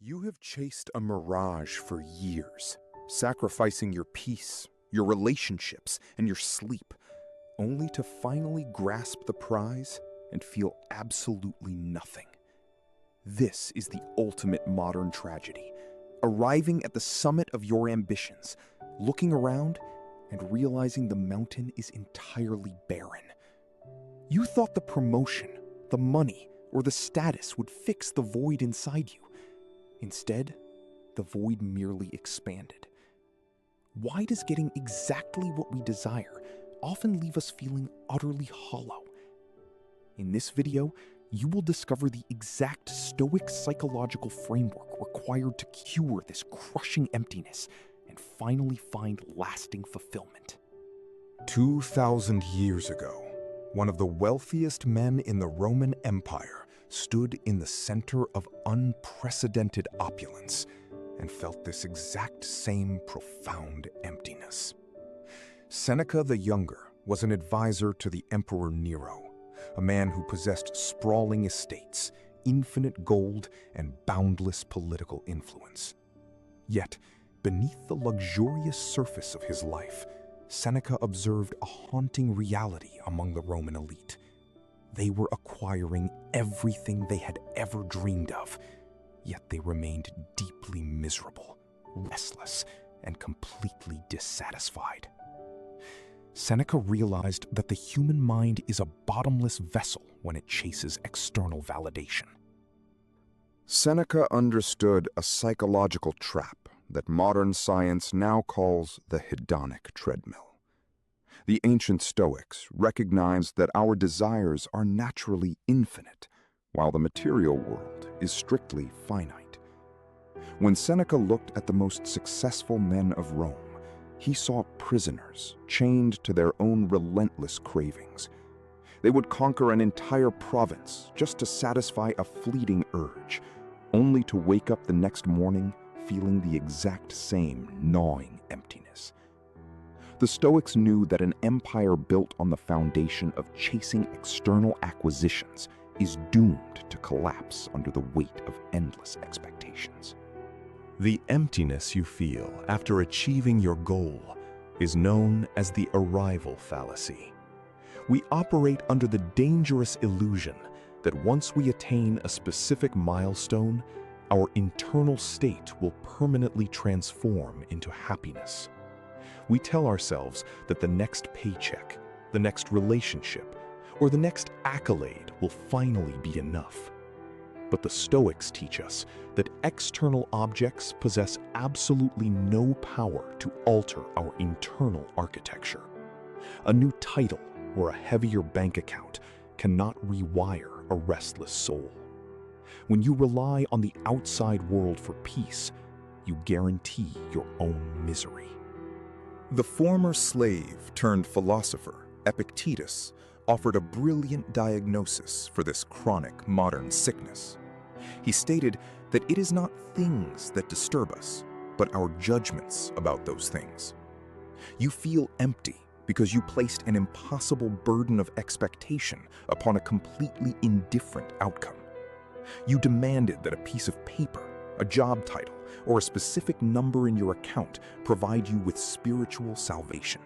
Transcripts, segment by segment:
You have chased a mirage for years, sacrificing your peace, your relationships, and your sleep, only to finally grasp the prize and feel absolutely nothing. This is the ultimate modern tragedy, arriving at the summit of your ambitions, looking around and realizing the mountain is entirely barren. You thought the promotion, the money, or the status would fix the void inside you. Instead, the void merely expanded. Why does getting exactly what we desire often leave us feeling utterly hollow? In this video, you will discover the exact Stoic psychological framework required to cure this crushing emptiness and finally find lasting fulfillment. 2,000 years ago, one of the wealthiest men in the Roman Empire stood in the center of unprecedented opulence and felt this exact same profound emptiness. Seneca the Younger was an advisor to the Emperor Nero, a man who possessed sprawling estates, infinite gold, and boundless political influence. Yet, beneath the luxurious surface of his life, Seneca observed a haunting reality among the Roman elite. They were acquiring everything they had ever dreamed of, yet they remained deeply miserable, restless, and completely dissatisfied. Seneca realized that the human mind is a bottomless vessel when it chases external validation. Seneca understood a psychological trap that modern science now calls the hedonic treadmill. The ancient Stoics recognized that our desires are naturally infinite, while the material world is strictly finite. When Seneca looked at the most successful men of Rome, he saw prisoners chained to their own relentless cravings. They would conquer an entire province just to satisfy a fleeting urge, only to wake up the next morning feeling the exact same gnawing emptiness. The Stoics knew that an empire built on the foundation of chasing external acquisitions is doomed to collapse under the weight of endless expectations. The emptiness you feel after achieving your goal is known as the arrival fallacy. We operate under the dangerous illusion that once we attain a specific milestone, our internal state will permanently transform into happiness. We tell ourselves that the next paycheck, the next relationship, or the next accolade will finally be enough. But the Stoics teach us that external objects possess absolutely no power to alter our internal architecture. A new title or a heavier bank account cannot rewire a restless soul. When you rely on the outside world for peace, you guarantee your own misery. The former slave turned philosopher, Epictetus, offered a brilliant diagnosis for this chronic modern sickness. He stated that it is not things that disturb us, but our judgments about those things. You feel empty because you placed an impossible burden of expectation upon a completely indifferent outcome. You demanded that a piece of paper, a job title, or a specific number in your account provide you with spiritual salvation.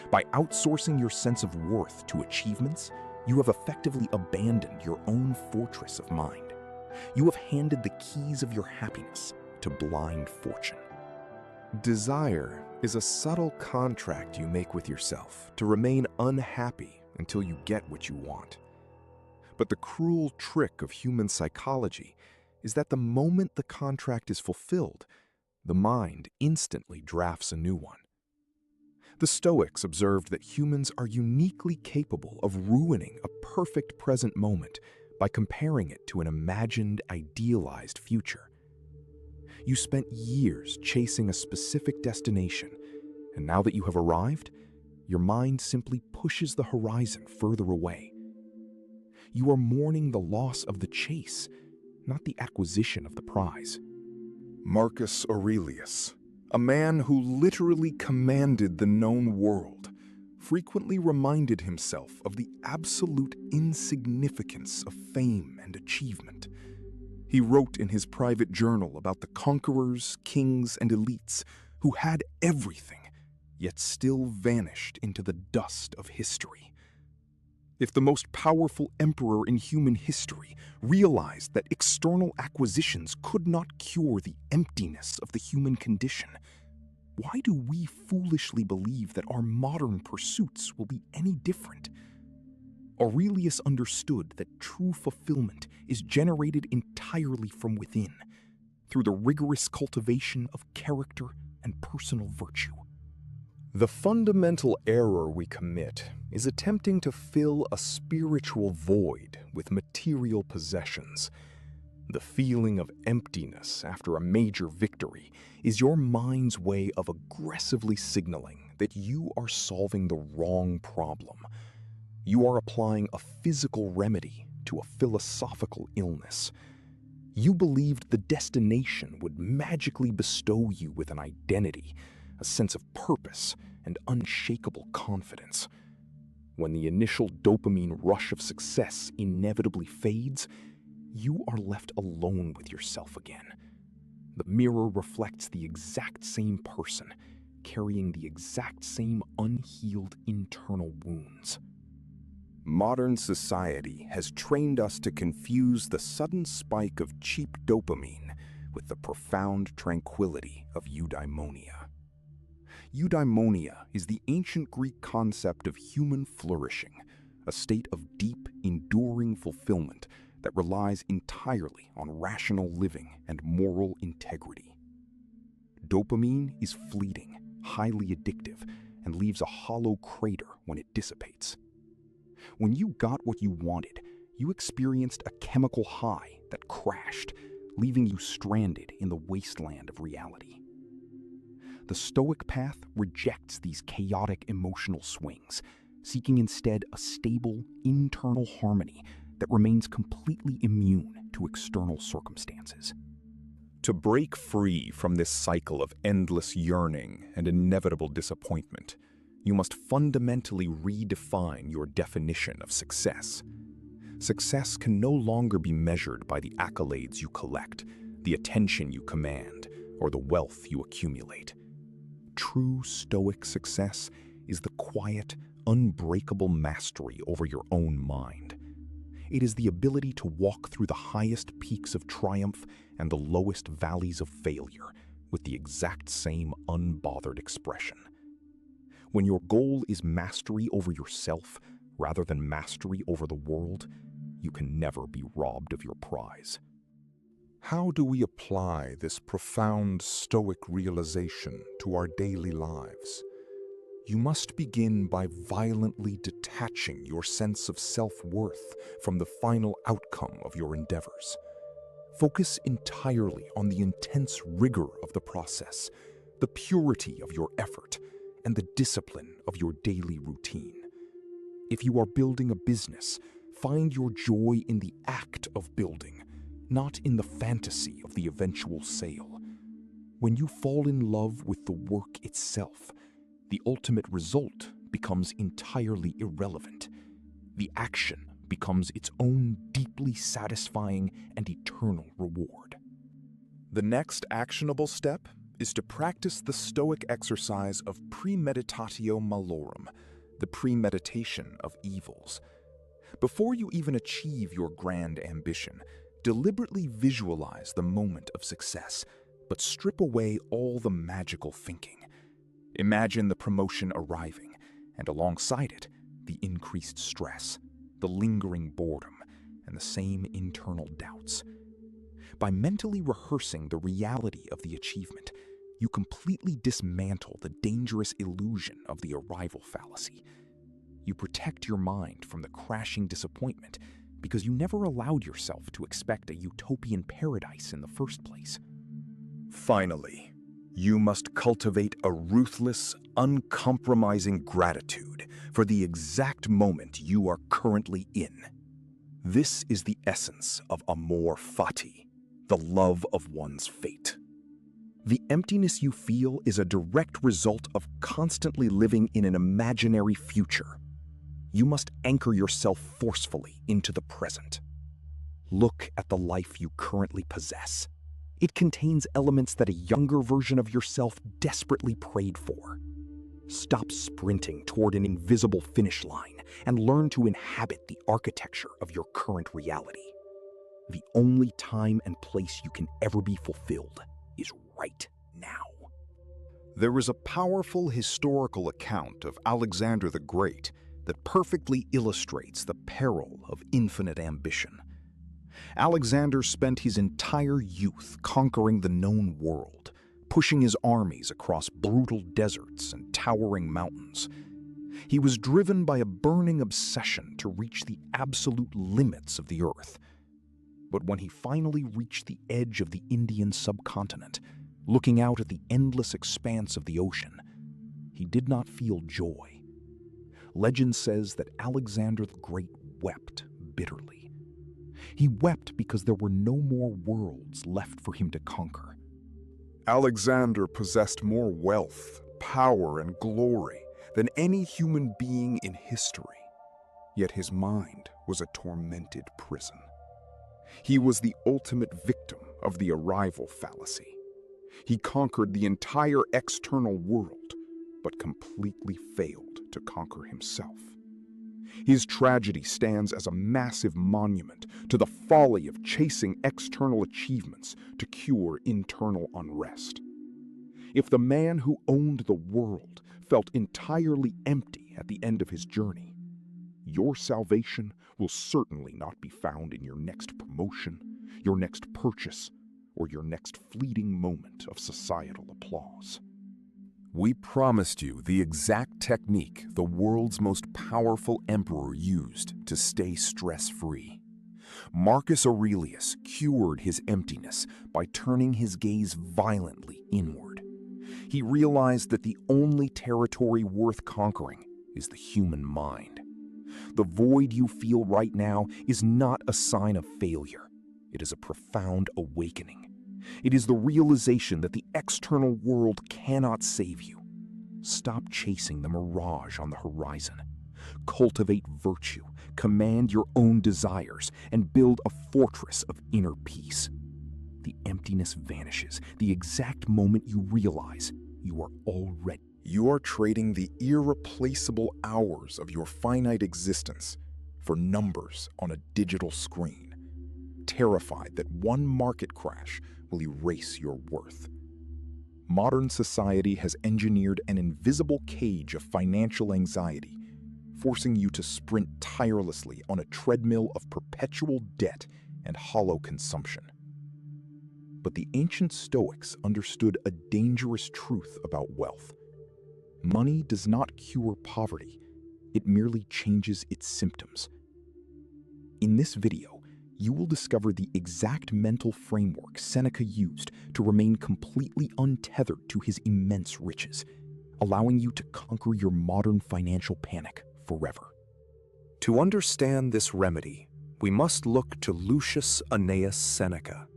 By outsourcing your sense of worth to achievements, you have effectively abandoned your own fortress of mind. You have handed the keys of your happiness to blind fortune. Desire is a subtle contract you make with yourself to remain unhappy until you get what you want. But the cruel trick of human psychology is that the moment the contract is fulfilled, the mind instantly drafts a new one. The Stoics observed that humans are uniquely capable of ruining a perfect present moment by comparing it to an imagined, idealized future. You spent years chasing a specific destination, and now that you have arrived, your mind simply pushes the horizon further away. You are mourning the loss of the chase, not the acquisition of the prize. Marcus Aurelius, a man who literally commanded the known world, frequently reminded himself of the absolute insignificance of fame and achievement. He wrote in his private journal about the conquerors, kings, and elites who had everything, yet still vanished into the dust of history. If the most powerful emperor in human history realized that external acquisitions could not cure the emptiness of the human condition, why do we foolishly believe that our modern pursuits will be any different? Aurelius understood that true fulfillment is generated entirely from within, through the rigorous cultivation of character and personal virtue. The fundamental error we commit is attempting to fill a spiritual void with material possessions. The feeling of emptiness after a major victory is your mind's way of aggressively signaling that you are solving the wrong problem. You are applying a physical remedy to a philosophical illness. You believed the destination would magically bestow you with an identity, a sense of purpose, and unshakable confidence. When the initial dopamine rush of success inevitably fades, you are left alone with yourself again. The mirror reflects the exact same person, carrying the exact same unhealed internal wounds. Modern society has trained us to confuse the sudden spike of cheap dopamine with the profound tranquility of eudaimonia. Eudaimonia is the ancient Greek concept of human flourishing, a state of deep, enduring fulfillment that relies entirely on rational living and moral integrity. Dopamine is fleeting, highly addictive, and leaves a hollow crater when it dissipates. When you got what you wanted, you experienced a chemical high that crashed, leaving you stranded in the wasteland of reality. The Stoic path rejects these chaotic emotional swings, seeking instead a stable, internal harmony that remains completely immune to external circumstances. To break free from this cycle of endless yearning and inevitable disappointment, you must fundamentally redefine your definition of success. Success can no longer be measured by the accolades you collect, the attention you command, or the wealth you accumulate. True Stoic success is the quiet, unbreakable mastery over your own mind. It is the ability to walk through the highest peaks of triumph and the lowest valleys of failure with the exact same unbothered expression. When your goal is mastery over yourself rather than mastery over the world, you can never be robbed of your prize. How do we apply this profound Stoic realization to our daily lives? You must begin by violently detaching your sense of self-worth from the final outcome of your endeavors. Focus entirely on the intense rigor of the process, the purity of your effort, and the discipline of your daily routine. If you are building a business, find your joy in the act of building, not in the fantasy of the eventual sale. When you fall in love with the work itself, the ultimate result becomes entirely irrelevant. The action becomes its own deeply satisfying and eternal reward. The next actionable step is to practice the Stoic exercise of premeditatio malorum, the premeditation of evils. Before you even achieve your grand ambition, deliberately visualize the moment of success, but strip away all the magical thinking. Imagine the promotion arriving, and alongside it, the increased stress, the lingering boredom, and the same internal doubts. By mentally rehearsing the reality of the achievement, you completely dismantle the dangerous illusion of the arrival fallacy. You protect your mind from the crashing disappointment because you never allowed yourself to expect a utopian paradise in the first place. Finally, you must cultivate a ruthless, uncompromising gratitude for the exact moment you are currently in. This is the essence of amor fati, the love of one's fate. The emptiness you feel is a direct result of constantly living in an imaginary future. You must anchor yourself forcefully into the present. Look at the life you currently possess. It contains elements that a younger version of yourself desperately prayed for. Stop sprinting toward an invisible finish line and learn to inhabit the architecture of your current reality. The only time and place you can ever be fulfilled is right now. There is a powerful historical account of Alexander the Great that perfectly illustrates the peril of infinite ambition. Alexander spent his entire youth conquering the known world, pushing his armies across brutal deserts and towering mountains. He was driven by a burning obsession to reach the absolute limits of the earth. But when he finally reached the edge of the Indian subcontinent, looking out at the endless expanse of the ocean, he did not feel joy. Legend says that Alexander the Great wept bitterly. He wept because there were no more worlds left for him to conquer. Alexander possessed more wealth, power, and glory than any human being in history, yet his mind was a tormented prison. He was the ultimate victim of the arrival fallacy. He conquered the entire external world, but completely failed to conquer himself. His tragedy stands as a massive monument to the folly of chasing external achievements to cure internal unrest. If the man who owned the world felt entirely empty at the end of his journey, your salvation will certainly not be found in your next promotion, your next purchase, or your next fleeting moment of societal applause. We promised you the exact technique the world's most powerful emperor used to stay stress-free. Marcus Aurelius cured his emptiness by turning his gaze violently inward. He realized that the only territory worth conquering is the human mind. The void you feel right now is not a sign of failure. It is a profound awakening. It is the realization that the external world cannot save you. Stop chasing the mirage on the horizon. Cultivate virtue, command your own desires, and build a fortress of inner peace. The emptiness vanishes the exact moment you realize you are already. You are trading the irreplaceable hours of your finite existence for numbers on a digital screen, terrified that one market crash will erase your worth. Modern society has engineered an invisible cage of financial anxiety, forcing you to sprint tirelessly on a treadmill of perpetual debt and hollow consumption. But the ancient Stoics understood a dangerous truth about wealth. Money does not cure poverty, it merely changes its symptoms. In this video, you will discover the exact mental framework Seneca used to remain completely untethered to his immense riches, allowing you to conquer your modern financial panic forever. To understand this remedy, we must look to Lucius Annaeus Seneca,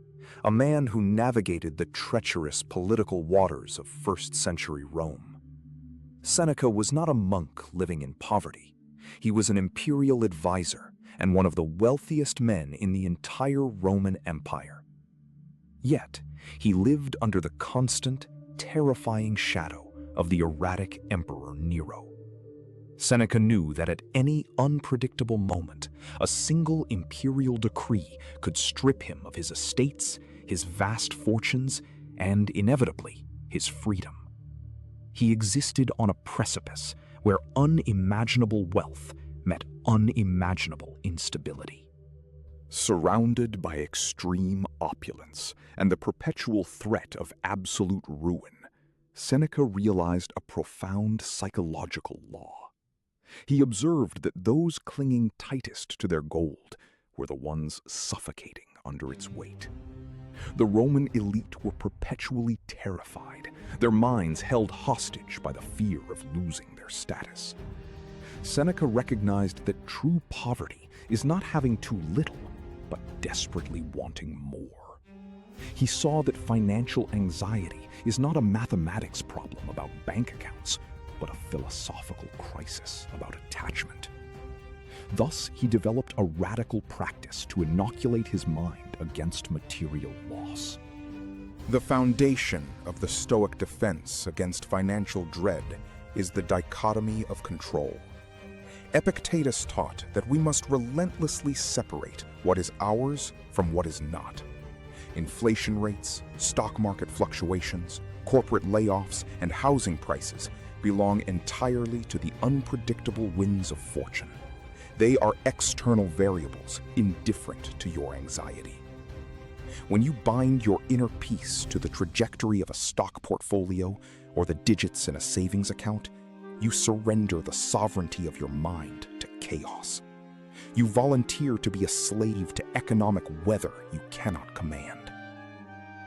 a man who navigated the treacherous political waters of first-century Rome. Seneca was not a monk living in poverty. He was an imperial advisor and one of the wealthiest men in the entire Roman Empire. Yet, he lived under the constant, terrifying shadow of the erratic Emperor Nero. Seneca knew that at any unpredictable moment, a single imperial decree could strip him of his estates, his vast fortunes, and, inevitably, his freedom. He existed on a precipice where unimaginable wealth met unimaginable instability. Surrounded by extreme opulence and the perpetual threat of absolute ruin, Seneca realized a profound psychological law. He observed that those clinging tightest to their gold were the ones suffocating under its weight. The Roman elite were perpetually terrified, their minds held hostage by the fear of losing their status. Seneca recognized that true poverty is not having too little, but desperately wanting more. He saw that financial anxiety is not a mathematics problem about bank accounts, but a philosophical crisis about attachment. Thus, he developed a radical practice to inoculate his mind against material loss. The foundation of the Stoic defense against financial dread is the dichotomy of control. Epictetus taught that we must relentlessly separate what is ours from what is not. Inflation rates, stock market fluctuations, corporate layoffs, and housing prices belong entirely to the unpredictable winds of fortune. They are external variables indifferent to your anxiety. When you bind your inner peace to the trajectory of a stock portfolio or the digits in a savings account, you surrender the sovereignty of your mind to chaos. You volunteer to be a slave to economic weather you cannot command.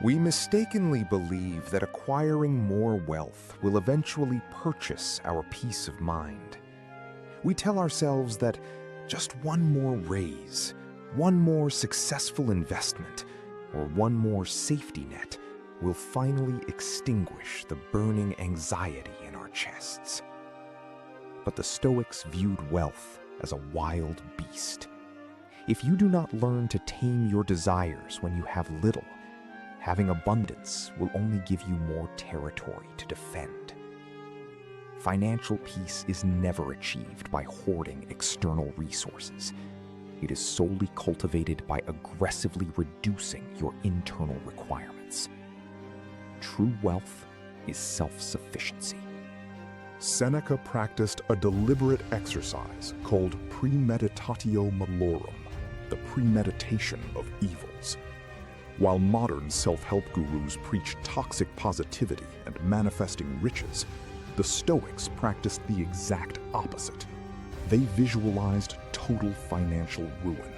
We mistakenly believe that acquiring more wealth will eventually purchase our peace of mind. We tell ourselves that just one more raise, one more successful investment, or one more safety net will finally extinguish the burning anxiety in our chests. But the Stoics viewed wealth as a wild beast. If you do not learn to tame your desires when you have little, having abundance will only give you more territory to defend. Financial peace is never achieved by hoarding external resources. It is solely cultivated by aggressively reducing your internal requirements. True wealth is self-sufficiency. Seneca practiced a deliberate exercise called premeditatio malorum, the premeditation of evils. While modern self-help gurus preach toxic positivity and manifesting riches, the Stoics practiced the exact opposite. They visualized total financial ruin.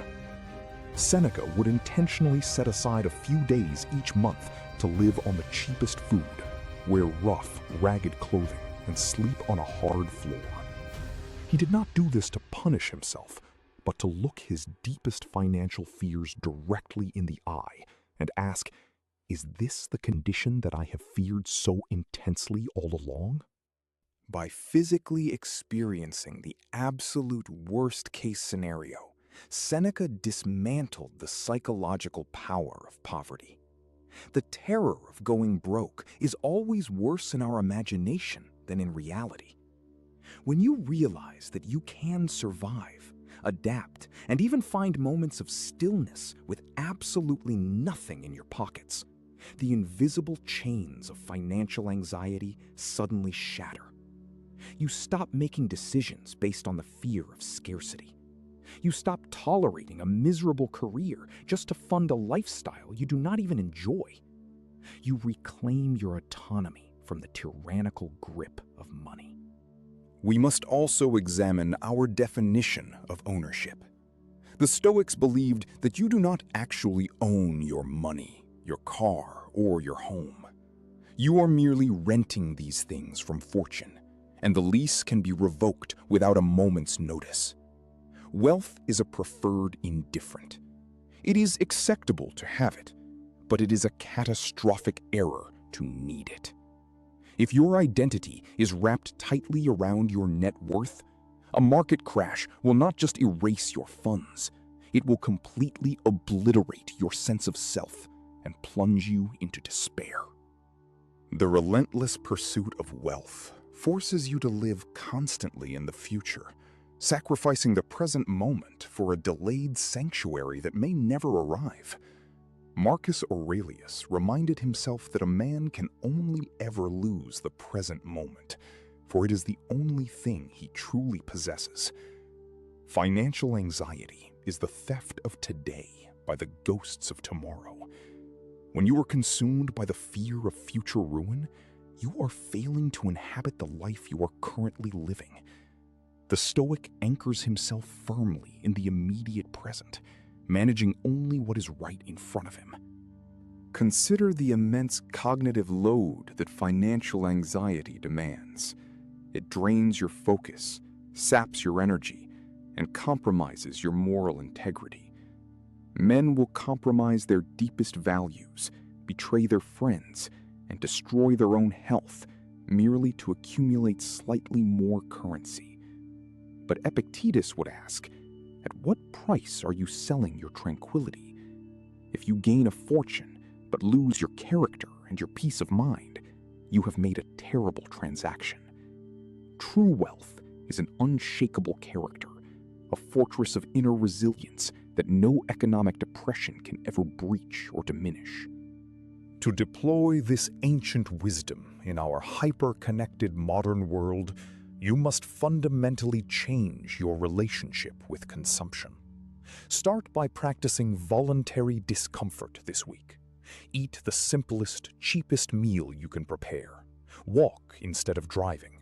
Seneca would intentionally set aside a few days each month to live on the cheapest food, wear rough, ragged clothing, and sleep on a hard floor. He did not do this to punish himself, but to look his deepest financial fears directly in the eye and ask, is this the condition that I have feared so intensely all along? By physically experiencing the absolute worst-case scenario, Seneca dismantled the psychological power of poverty. The terror of going broke is always worse in our imagination than in reality. When you realize that you can survive, adapt, and even find moments of stillness with absolutely nothing in your pockets, the invisible chains of financial anxiety suddenly shatter. You stop making decisions based on the fear of scarcity. You stop tolerating a miserable career just to fund a lifestyle you do not even enjoy. You reclaim your autonomy from the tyrannical grip of money. We must also examine our definition of ownership. The Stoics believed that you do not actually own your money, your car, or your home. You are merely renting these things from fortune, and the lease can be revoked without a moment's notice. Wealth is a preferred indifferent. It is acceptable to have it, but it is a catastrophic error to need it. If your identity is wrapped tightly around your net worth, a market crash will not just erase your funds, it will completely obliterate your sense of self and plunge you into despair. The relentless pursuit of wealth forces you to live constantly in the future, sacrificing the present moment for a delayed sanctuary that may never arrive. Marcus Aurelius reminded himself that a man can only ever lose the present moment, for it is the only thing he truly possesses. Financial anxiety is the theft of today by the ghosts of tomorrow. When you are consumed by the fear of future ruin, you are failing to inhabit the life you are currently living. The Stoic anchors himself firmly in the immediate present, managing only what is right in front of him. Consider the immense cognitive load that financial anxiety demands. It drains your focus, saps your energy, and compromises your moral integrity. Men will compromise their deepest values, betray their friends, and destroy their own health merely to accumulate slightly more currency. But Epictetus would ask, At what price are you selling your tranquility? If you gain a fortune but lose your character and your peace of mind, you have made a terrible transaction. True wealth is an unshakable character, a fortress of inner resilience that no economic depression can ever breach or diminish. To deploy this ancient wisdom in our hyper-connected modern world, you must fundamentally change your relationship with consumption. Start by practicing voluntary discomfort this week. Eat the simplest, cheapest meal you can prepare. Walk instead of driving.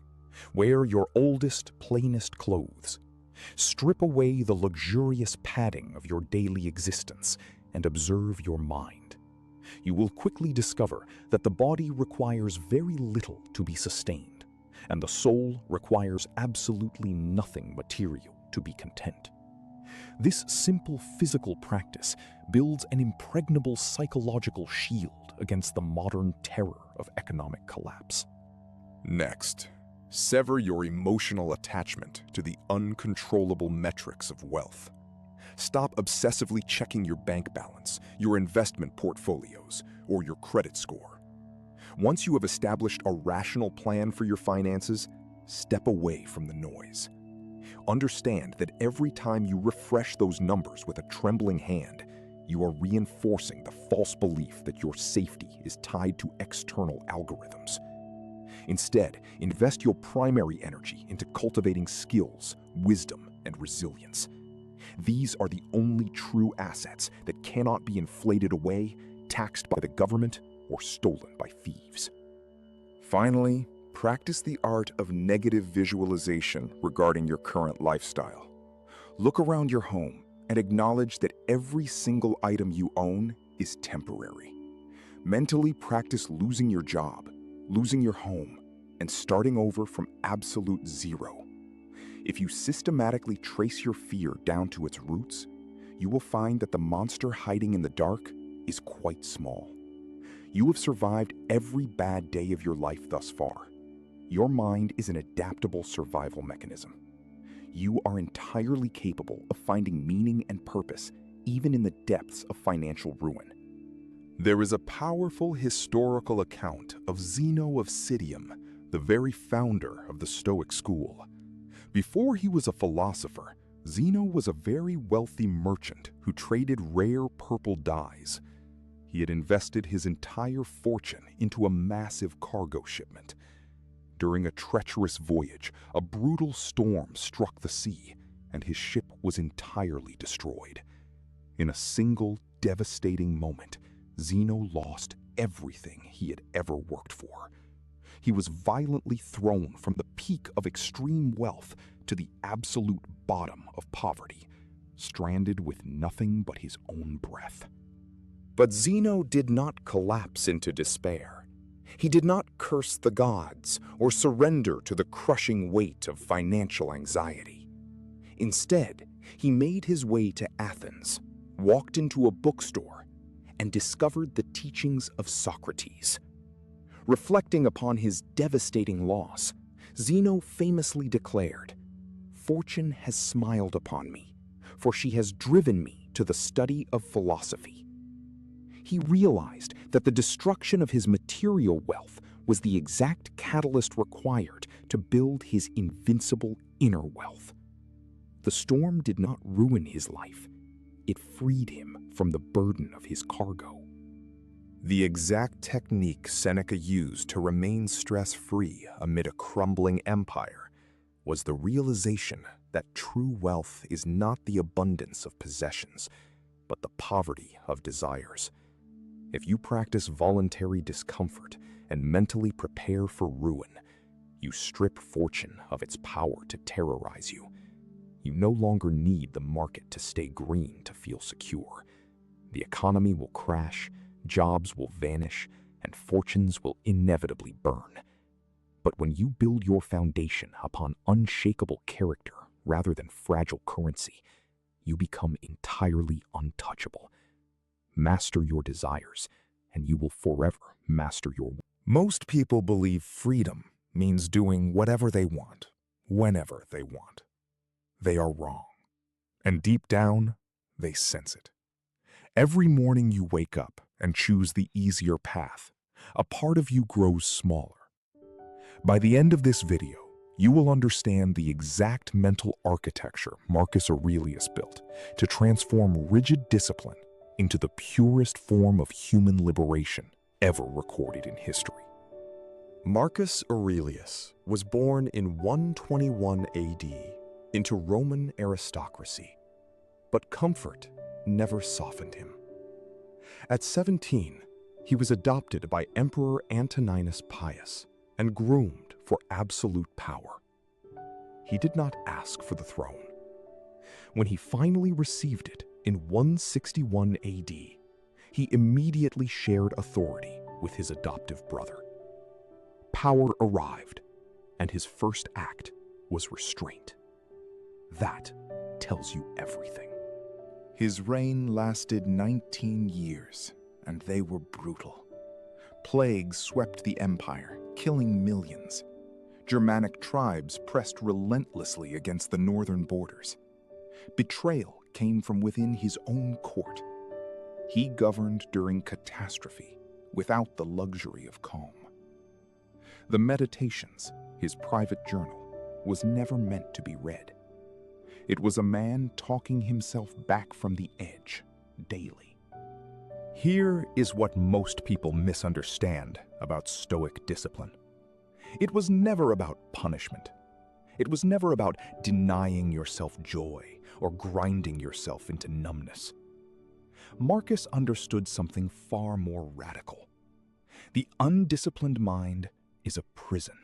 Wear your oldest, plainest clothes. Strip away the luxurious padding of your daily existence and observe your mind. You will quickly discover that the body requires very little to be sustained, and the soul requires absolutely nothing material to be content. This simple physical practice builds an impregnable psychological shield against the modern terror of economic collapse. Next, sever your emotional attachment to the uncontrollable metrics of wealth. Stop obsessively checking your bank balance, your investment portfolios, or your credit score. Once you have established a rational plan for your finances, step away from the noise. Understand that every time you refresh those numbers with a trembling hand, you are reinforcing the false belief that your safety is tied to external algorithms. Instead, invest your primary energy into cultivating skills, wisdom, and resilience. These are the only true assets that cannot be inflated away, taxed by the government, or stolen by thieves. Finally, practice the art of negative visualization regarding your current lifestyle. Look around your home and acknowledge that every single item you own is temporary. Mentally practice losing your job, losing your home, and starting over from absolute zero. If you systematically trace your fear down to its roots, you will find that the monster hiding in the dark is quite small. You have survived every bad day of your life thus far. Your mind is an adaptable survival mechanism. You are entirely capable of finding meaning and purpose, even in the depths of financial ruin. There is a powerful historical account of Zeno of Citium, the very founder of the Stoic school. Before he was a philosopher, Zeno was a very wealthy merchant who traded rare purple dyes. He had invested his entire fortune into a massive cargo shipment. During a treacherous voyage, a brutal storm struck the sea, and his ship was entirely destroyed. In a single devastating moment, Zeno lost everything he had ever worked for. He was violently thrown from the peak of extreme wealth to the absolute bottom of poverty, stranded with nothing but his own breath. But Zeno did not collapse into despair. He did not curse the gods or surrender to the crushing weight of financial anxiety. Instead, he made his way to Athens, walked into a bookstore, and discovered the teachings of Socrates. Reflecting upon his devastating loss, Zeno famously declared, "Fortune has smiled upon me, for she has driven me to the study of philosophy." He realized that the destruction of his material wealth was the exact catalyst required to build his invincible inner wealth. The storm did not ruin his life. It freed him from the burden of his cargo. The exact technique Seneca used to remain stress-free amid a crumbling empire was the realization that true wealth is not the abundance of possessions, but the poverty of desires. If you practice voluntary discomfort and mentally prepare for ruin, you strip fortune of its power to terrorize you. You no longer need the market to stay green to feel secure. The economy will crash, jobs will vanish, and fortunes will inevitably burn. But when you build your foundation upon unshakable character rather than fragile currency, you become entirely untouchable. Master your desires, and you will forever master your will. Most people believe freedom means doing whatever they want, whenever they want. They are wrong. And deep down, they sense it. Every morning you wake up and choose the easier path, a part of you grows smaller. By the end of this video, you will understand the exact mental architecture Marcus Aurelius built to transform rigid discipline into the purest form of human liberation ever recorded in history. Marcus Aurelius was born in 121 AD into Roman aristocracy, but comfort never softened him. At 17, he was adopted by Emperor Antoninus Pius and groomed for absolute power. He did not ask for the throne. When he finally received it in 161 AD, he immediately shared authority with his adoptive brother. Power arrived, and his first act was restraint. That tells you everything. His reign lasted 19 years, and they were brutal. Plague swept the empire, killing millions. Germanic tribes pressed relentlessly against the northern borders. Betrayal came from within his own court. He governed during catastrophe, without the luxury of calm. The Meditations, his private journal, was never meant to be read. It was a man talking himself back from the edge, daily. Here is what most people misunderstand about Stoic discipline. It was never about punishment. It was never about denying yourself joy or grinding yourself into numbness. Marcus understood something far more radical. The undisciplined mind is a prison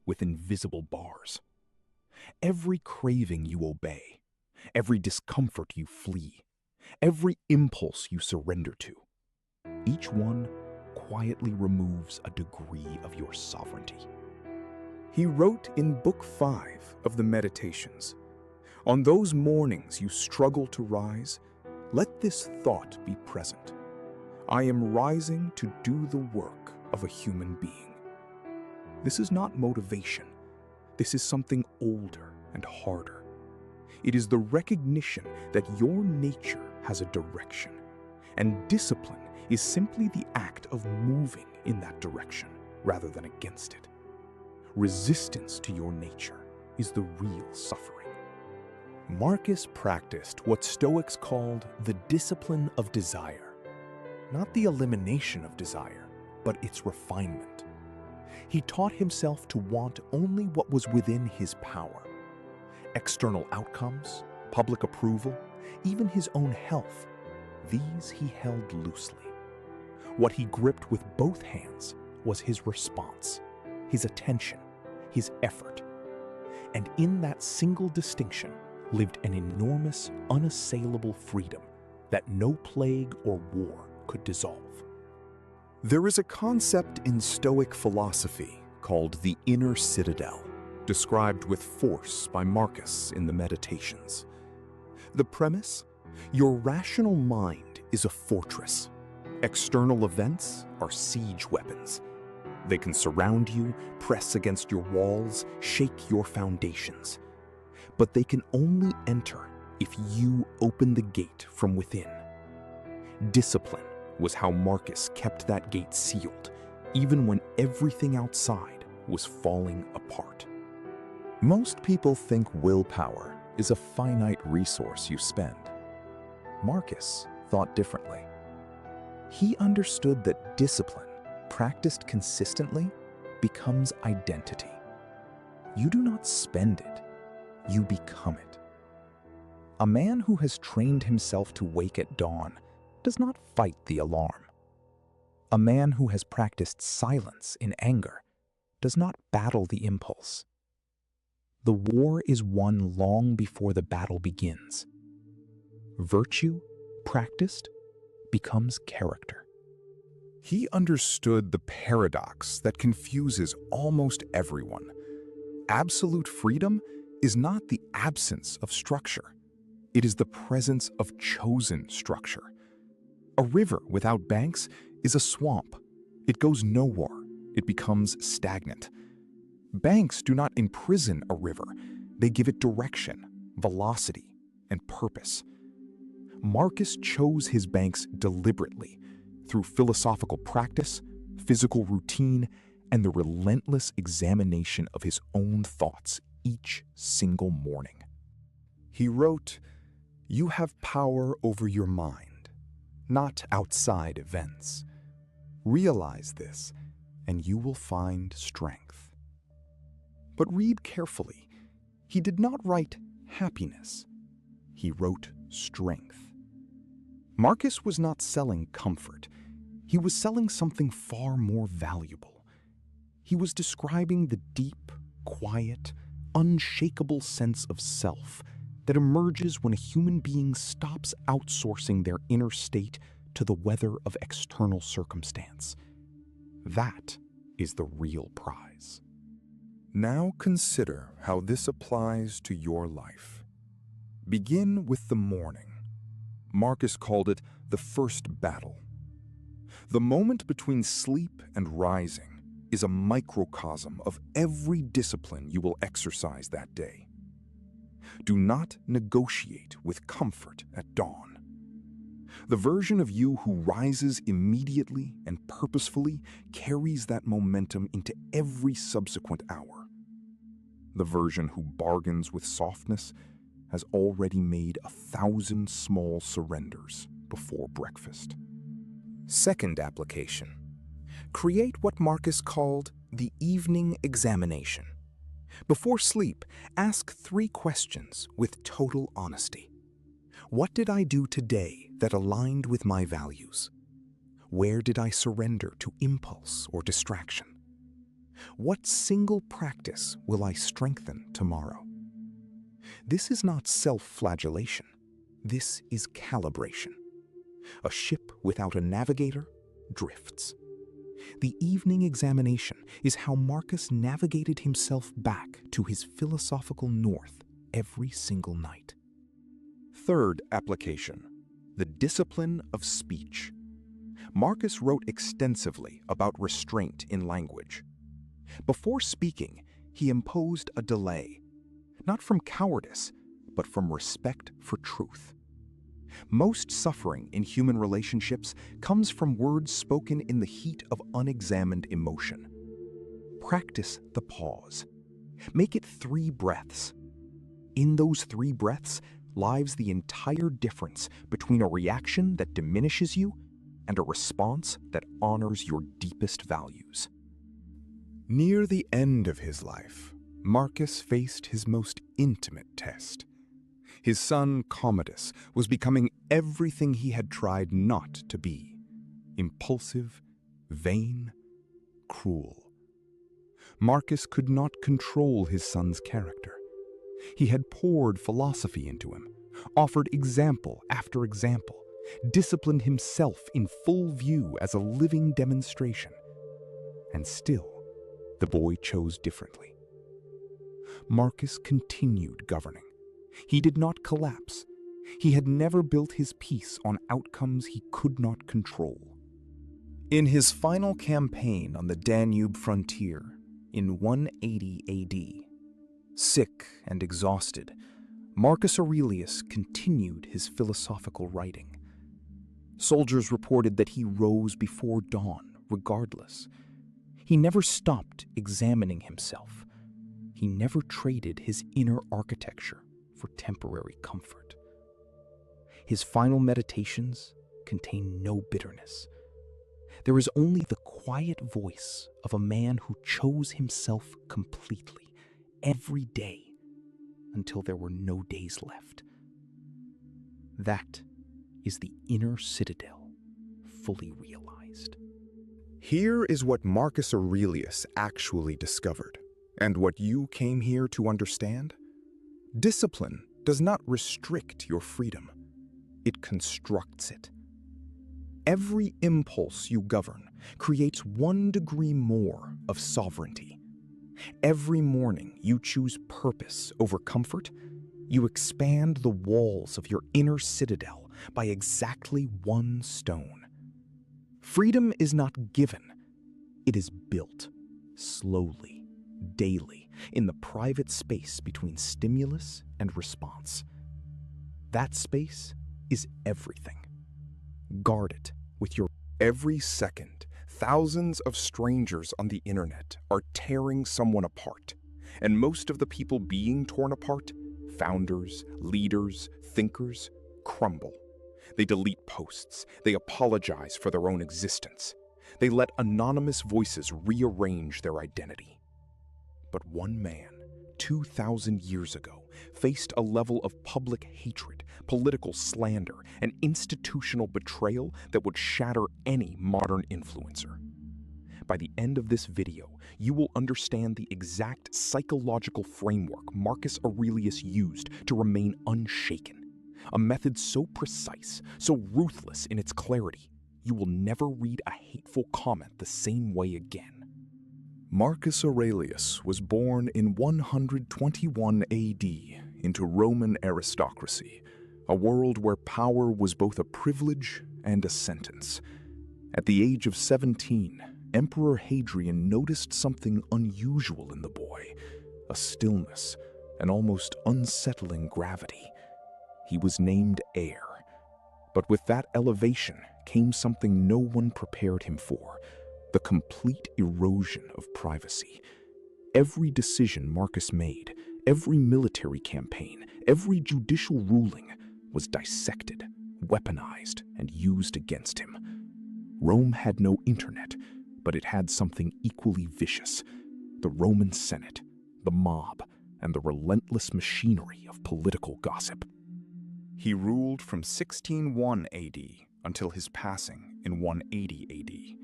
with invisible bars. Every craving you obey, every discomfort you flee, every impulse you surrender to, each one quietly removes a degree of your sovereignty. He wrote in Book 5 of the Meditations, "On those mornings you struggle to rise, let this thought be present. I am rising to do the work of a human being." This is not motivation. This is something older and harder. It is the recognition that your nature has a direction, and discipline is simply the act of moving in that direction rather than against it. Resistance to your nature is the real suffering. Marcus practiced what Stoics called the discipline of desire. Not the elimination of desire, but its refinement. He taught himself to want only what was within his power. External outcomes, public approval, even his own health, these he held loosely. What he gripped with both hands was his response, his attention, his effort. And in that single distinction lived an enormous, unassailable freedom that no plague or war could dissolve. There is a concept in Stoic philosophy called the inner citadel, described with force by Marcus in the Meditations. The premise? Your rational mind is a fortress. External events are siege weapons. They can surround you, press against your walls, shake your foundations. But they can only enter if you open the gate from within. Discipline was how Marcus kept that gate sealed, even when everything outside was falling apart. Most people think willpower is a finite resource you spend. Marcus thought differently. He understood that discipline, practiced consistently, becomes identity. You do not spend it, you become it. A man who has trained himself to wake at dawn does not fight the alarm. A man who has practiced silence in anger does not battle the impulse. The war is won long before the battle begins. Virtue, practiced, becomes character. He understood the paradox that confuses almost everyone. Absolute freedom is not the absence of structure. It is the presence of chosen structure. A river without banks is a swamp. It goes nowhere. It becomes stagnant. Banks do not imprison a river. They give it direction, velocity, and purpose. Marcus chose his banks deliberately through philosophical practice, physical routine, and the relentless examination of his own thoughts each single morning. He wrote, "You have power over your mind, not outside events. Realize this, and you will find strength." But read carefully. He did not write happiness. He wrote strength. Marcus was not selling comfort. He was selling something far more valuable. He was describing the deep, quiet, unshakable sense of self that emerges when a human being stops outsourcing their inner state to the weather of external circumstance. That is the real prize. Now consider how this applies to your life. Begin with the morning. Marcus called it the first battle. The moment between sleep and rising is a microcosm of every discipline you will exercise that day. Do not negotiate with comfort at dawn. The version of you who rises immediately and purposefully carries that momentum into every subsequent hour. The version who bargains with softness has already made 1,000 small surrenders before breakfast. Second application. Create what Marcus called the evening examination. Before sleep, ask 3 questions with total honesty. What did I do today that aligned with my values? Where did I surrender to impulse or distraction? What single practice will I strengthen tomorrow? This is not self-flagellation. This is calibration. A ship without a navigator drifts. The evening examination is how Marcus navigated himself back to his philosophical north every single night. Third application, the discipline of speech. Marcus wrote extensively about restraint in language. Before speaking, he imposed a delay, not from cowardice, but from respect for truth. Most suffering in human relationships comes from words spoken in the heat of unexamined emotion. Practice the pause. Make it 3 breaths. In those 3 breaths lies the entire difference between a reaction that diminishes you and a response that honors your deepest values. Near the end of his life, Marcus faced his most intimate test. His son Commodus was becoming everything he had tried not to be: impulsive, vain, cruel. Marcus could not control his son's character. He had poured philosophy into him, offered example after example, disciplined himself in full view as a living demonstration. And still, the boy chose differently. Marcus continued governing. He did not collapse. He had never built his peace on outcomes he could not control. In his final campaign on the Danube frontier in 180 AD, sick and exhausted, Marcus Aurelius continued his philosophical writing. Soldiers reported that he rose before dawn regardless. He never stopped examining himself. He never traded his inner architecture for temporary comfort. His final meditations contain no bitterness. There is only the quiet voice of a man who chose himself completely, every day, until there were no days left. That is the inner citadel fully realized. Here is what Marcus Aurelius actually discovered, and what you came here to understand. Discipline does not restrict your freedom. It constructs it. Every impulse you govern creates 1 degree more of sovereignty. Every morning you choose purpose over comfort, you expand the walls of your inner citadel by exactly 1 stone. Freedom is not given. It is built, slowly, daily, in the private space between stimulus and response. That space is everything. Guard it with your... Every second, thousands of strangers on the internet are tearing someone apart. And most of the people being torn apart, founders, leaders, thinkers, crumble. They delete posts. They apologize for their own existence. They let anonymous voices rearrange their identity. But one man, 2,000 years ago, faced a level of public hatred, political slander, and institutional betrayal that would shatter any modern influencer. By the end of this video, you will understand the exact psychological framework Marcus Aurelius used to remain unshaken. A method so precise, so ruthless in its clarity, you will never read a hateful comment the same way again. Marcus Aurelius was born in 121 AD into Roman aristocracy, a world where power was both a privilege and a sentence. At the age of 17, Emperor Hadrian noticed something unusual in the boy, a stillness, an almost unsettling gravity. He was named heir. But with that elevation came something no one prepared him for: the complete erosion of privacy. Every decision Marcus made, every military campaign, every judicial ruling was dissected, weaponized, and used against him. Rome had no internet, but it had something equally vicious: the Roman Senate, the mob, and the relentless machinery of political gossip. He ruled from 1601 AD until his passing in 180 AD.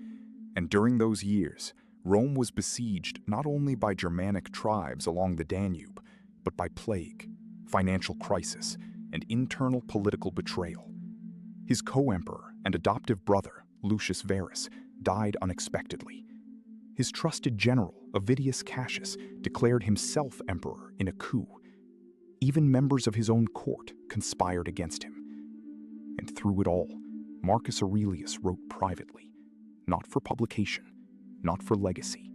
And during those years, Rome was besieged not only by Germanic tribes along the Danube, but by plague, financial crisis, and internal political betrayal. His co-emperor and adoptive brother, Lucius Verus, died unexpectedly. His trusted general, Avidius Cassius, declared himself emperor in a coup. Even members of his own court conspired against him. And through it all, Marcus Aurelius wrote privately, not for publication, not for legacy.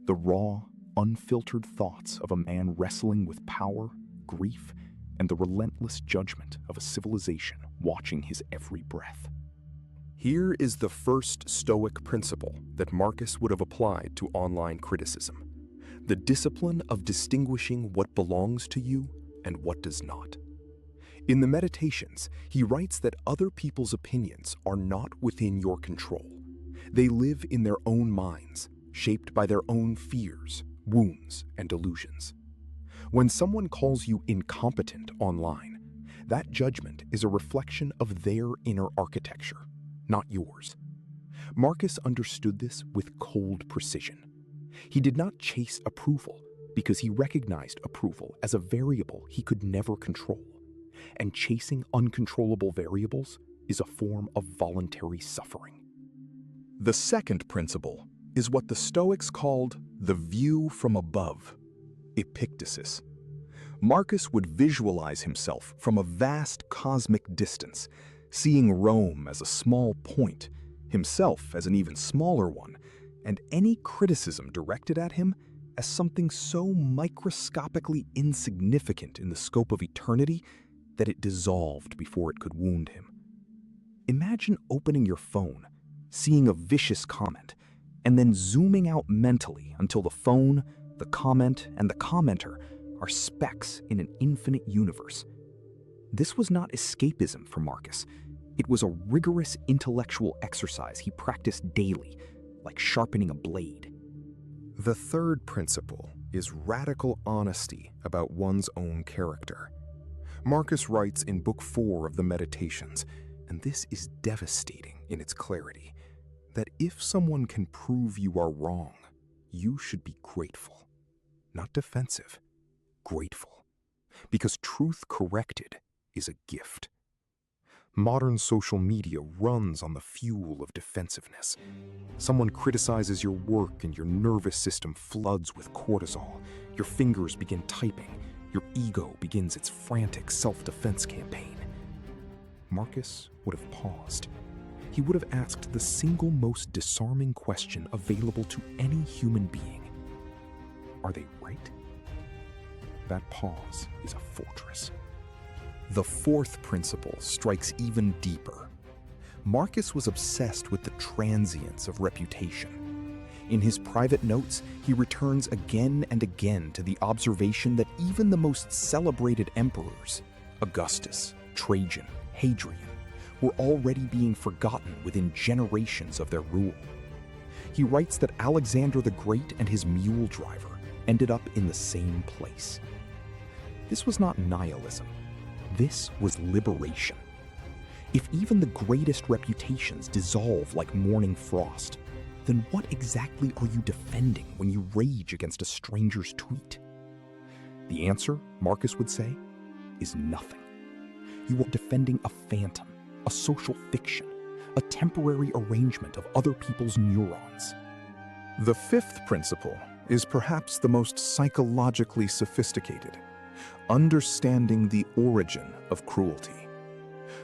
The raw, unfiltered thoughts of a man wrestling with power, grief, and the relentless judgment of a civilization watching his every breath. Here is the first Stoic principle that Marcus would have applied to online criticism: the discipline of distinguishing what belongs to you and what does not. In the Meditations, he writes that other people's opinions are not within your control. They live in their own minds, shaped by their own fears, wounds, and delusions. When someone calls you incompetent online, that judgment is a reflection of their inner architecture, not yours. Marcus understood this with cold precision. He did not chase approval because he recognized approval as a variable he could never control. And chasing uncontrollable variables is a form of voluntary suffering. The second principle is what the Stoics called the view from above, Epictetus. Marcus would visualize himself from a vast cosmic distance, seeing Rome as a small point, himself as an even smaller one, and any criticism directed at him as something so microscopically insignificant in the scope of eternity that it dissolved before it could wound him. Imagine opening your phone, seeing a vicious comment, and then zooming out mentally until the phone, the comment, and the commenter are specks in an infinite universe. This was not escapism for Marcus. It was a rigorous intellectual exercise he practiced daily, like sharpening a blade. The third principle is radical honesty about one's own character. Marcus writes in Book 4 of the Meditations, and this is devastating in its clarity, that if someone can prove you are wrong, you should be grateful, not defensive, grateful, because truth corrected is a gift. Modern social media runs on the fuel of defensiveness. Someone criticizes your work and your nervous system floods with cortisol. Your fingers begin typing. Your ego begins its frantic self-defense campaign. Marcus would have paused. He would have asked the single most disarming question available to any human being. Are they right? That pause is a fortress. The fourth principle strikes even deeper. Marcus was obsessed with the transience of reputation. In his private notes, he returns again and again to the observation that even the most celebrated emperors, Augustus, Trajan, Hadrian, were already being forgotten within generations of their rule. He writes that Alexander the Great and his mule driver ended up in the same place. This was not nihilism. This was liberation. If even the greatest reputations dissolve like morning frost, then what exactly are you defending when you rage against a stranger's tweet? The answer, Marcus would say, is nothing. You are defending a phantom, a social fiction, a temporary arrangement of other people's neurons. The fifth principle is perhaps the most psychologically sophisticated: understanding the origin of cruelty.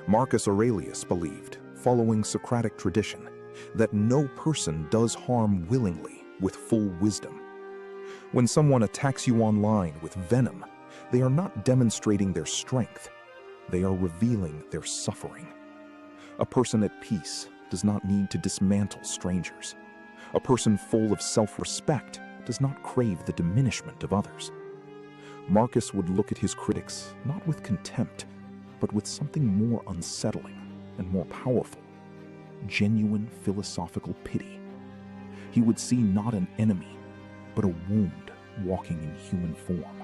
Marcus Aurelius believed, following Socratic tradition, that no person does harm willingly with full wisdom. When someone attacks you online with venom, they are not demonstrating their strength. They are revealing their suffering. A person at peace does not need to dismantle strangers. A person full of self-respect does not crave the diminishment of others. Marcus would look at his critics not with contempt, but with something more unsettling and more powerful: genuine philosophical pity. He would see not an enemy, but a wound walking in human form.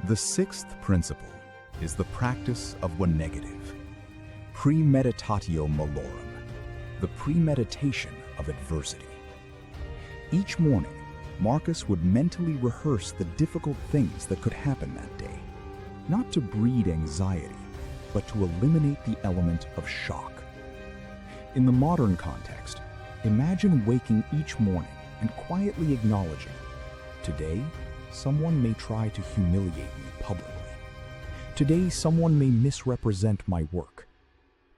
The sixth principle is the practice of one negative, premeditatio malorum, the premeditation of adversity. Each morning, Marcus would mentally rehearse the difficult things that could happen that day, not to breed anxiety, but to eliminate the element of shock. In the modern context, imagine waking each morning and quietly acknowledging, today, someone may try to humiliate me publicly. Today, someone may misrepresent my work.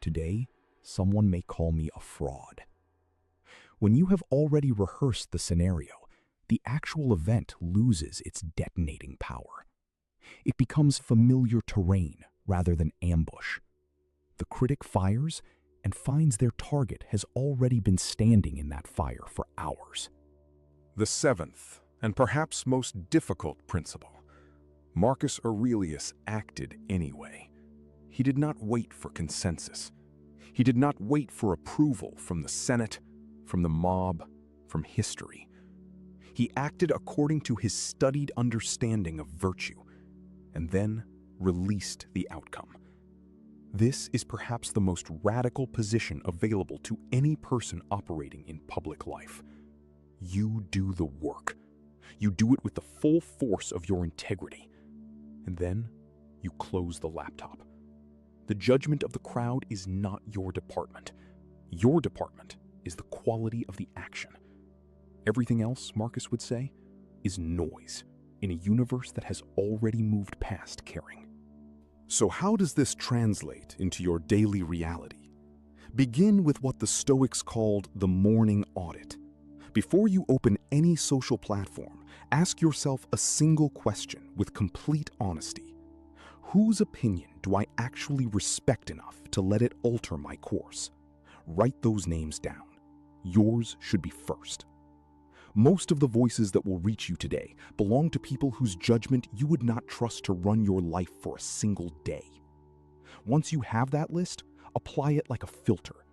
Today, someone may call me a fraud. When you have already rehearsed the scenario, the actual event loses its detonating power. It becomes familiar terrain rather than ambush. The critic fires and finds their target has already been standing in that fire for hours. The seventh, and perhaps most difficult principle: Marcus Aurelius acted anyway. He did not wait for consensus. He did not wait for approval from the Senate, from the mob, from history. He acted according to his studied understanding of virtue, and then released the outcome. This is perhaps the most radical position available to any person operating in public life. You do the work. You do it with the full force of your integrity. And then you close the laptop. The judgment of the crowd is not your department. Your department is the quality of the action. Everything else, Marcus would say, is noise in a universe that has already moved past caring. So how does this translate into your daily reality? Begin with what the Stoics called the morning audit. Before you open any social platform, ask yourself a single question with complete honesty. Whose opinion do I actually respect enough to let it alter my course? Write those names down. Yours should be first. Most of the voices that will reach you today belong to people whose judgment you would not trust to run your life for a single day. Once you have that list, apply it like a filter.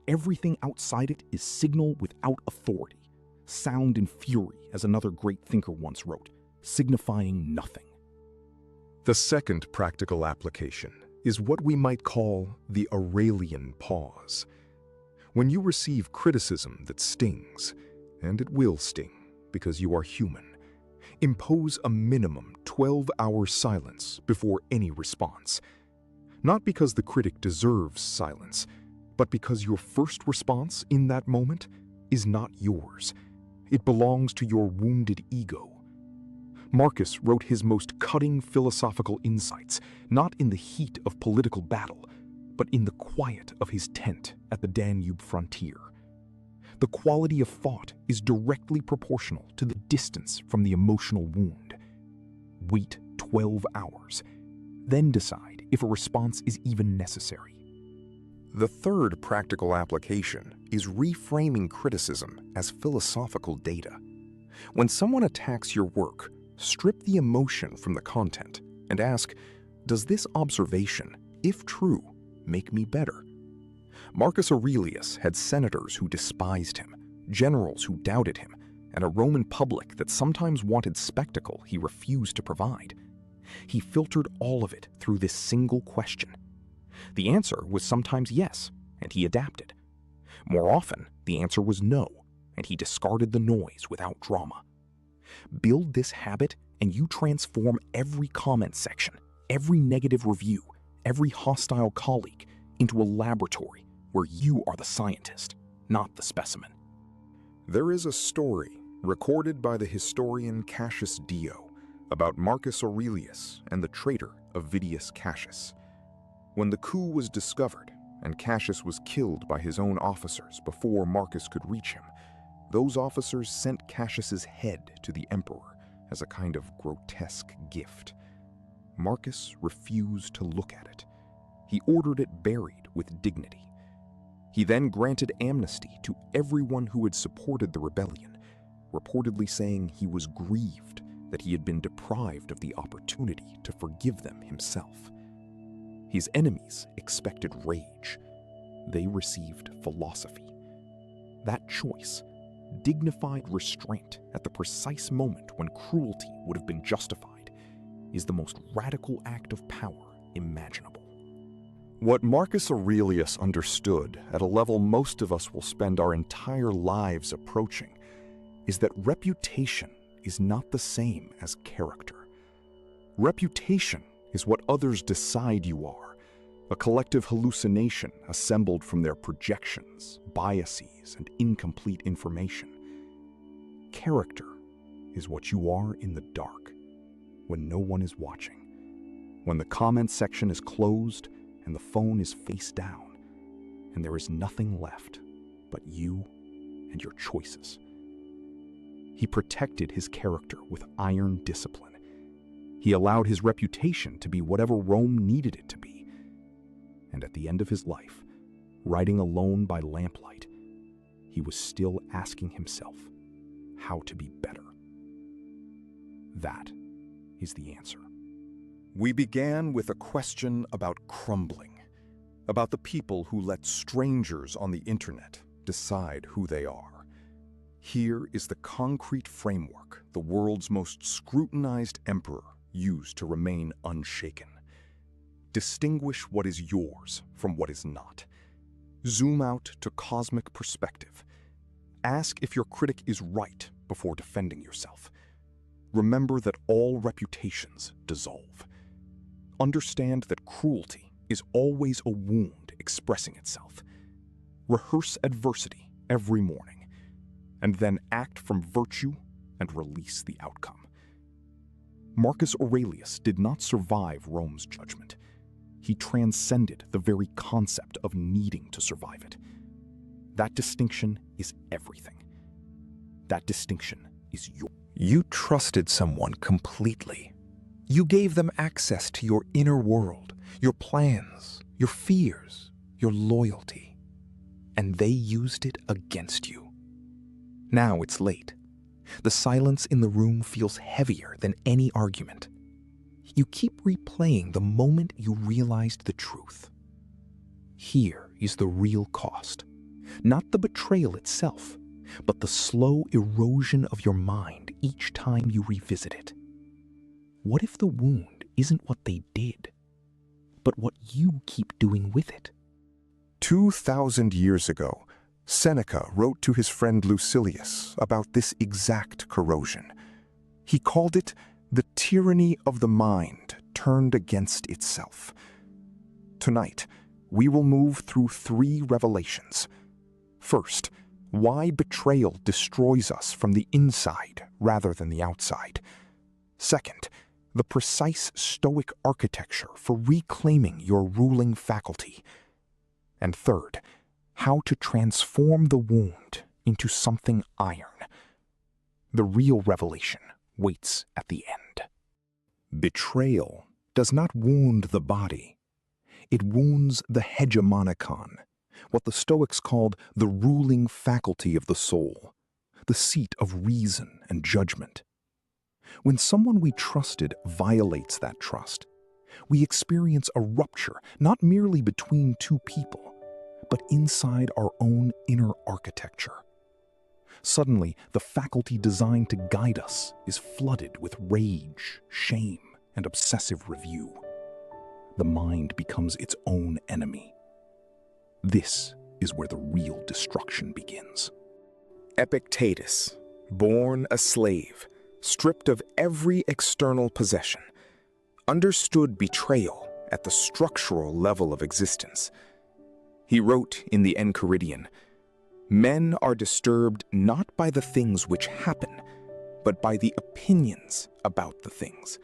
Everything outside it is signal without authority. Sound and fury, as another great thinker once wrote, signifying nothing. The second practical application is what we might call the Aurelian pause. When you receive criticism that stings, and it will sting because you are human, impose a minimum 12-hour silence before any response. Not because the critic deserves silence, but because your first response in that moment is not yours. It belongs to your wounded ego. Marcus wrote his most cutting philosophical insights not in the heat of political battle, but in the quiet of his tent at the Danube frontier. The quality of thought is directly proportional to the distance from the emotional wound. Wait 12 hours, then decide if a response is even necessary. The third practical application is reframing criticism as philosophical data. When someone attacks your work, strip the emotion from the content and ask, does this observation, if true, make me better? Marcus Aurelius had senators who despised him, generals who doubted him, and a Roman public that sometimes wanted spectacle he refused to provide. He filtered all of it through this single question. The answer was sometimes yes, and he adapted. More often, the answer was no, and he discarded the noise without drama. Build this habit, and you transform every comment section, every negative review, every hostile colleague into a laboratory where you are the scientist, not the specimen. There is a story recorded by the historian Cassius Dio about Marcus Aurelius and the traitor Avidius Cassius. When the coup was discovered and Cassius was killed by his own officers before Marcus could reach him, those officers sent Cassius's head to the emperor as a kind of grotesque gift. Marcus refused to look at it. He ordered it buried with dignity. He then granted amnesty to everyone who had supported the rebellion, reportedly saying he was grieved that he had been deprived of the opportunity to forgive them himself. His enemies expected rage. They received philosophy. That choice, dignified restraint at the precise moment when cruelty would have been justified, is the most radical act of power imaginable. What Marcus Aurelius understood at a level most of us will spend our entire lives approaching is that reputation is not the same as character. Reputation is what others decide you are, a collective hallucination assembled from their projections, biases, and incomplete information. Character is what you are in the dark, when no one is watching, when the comment section is closed and the phone is face down, and there is nothing left but you and your choices. He protected his character with iron discipline. He allowed his reputation to be whatever Rome needed it to be. And at the end of his life, riding alone by lamplight, he was still asking himself how to be better. That is the answer. We began with a question about crumbling, about the people who let strangers on the internet decide who they are. Here is the concrete framework the world's most scrutinized emperor used to remain unshaken. Distinguish what is yours from what is not. Zoom out to cosmic perspective. Ask if your critic is right before defending yourself. Remember that all reputations dissolve. Understand that cruelty is always a wound expressing itself. Rehearse adversity every morning, and then act from virtue and release the outcome. Marcus Aurelius did not survive Rome's judgment. He transcended the very concept of needing to survive it. That distinction is everything. That distinction is yours. You trusted someone completely. You gave them access to your inner world, your plans, your fears, your loyalty, and they used it against you. Now it's late. The silence in the room feels heavier than any argument. You keep replaying the moment you realized the truth. Here is the real cost. Not the betrayal itself, but the slow erosion of your mind each time you revisit it. What if the wound isn't what they did, but what you keep doing with it? 2,000 years ago, Seneca wrote to his friend Lucilius about this exact corrosion. He called it the tyranny of the mind turned against itself. Tonight, we will move through 3 revelations. First, why betrayal destroys us from the inside rather than the outside. Second, the precise Stoic architecture for reclaiming your ruling faculty. And third, how to transform the wound into something iron. The real revelation waits at the end. Betrayal does not wound the body, It wounds the hegemonikon, what the Stoics called the ruling faculty of the soul, the seat of reason and judgment. When someone we trusted violates that trust, we experience a rupture not merely between two people, but inside our own inner architecture. Suddenly, the faculty designed to guide us is flooded with rage, shame, and obsessive review. The mind becomes its own enemy. This is where the real destruction begins. Epictetus, born a slave, stripped of every external possession, understood betrayal at the structural level of existence. He wrote in the Enchiridion, "Men are disturbed not by the things which happen, but by the opinions about the things."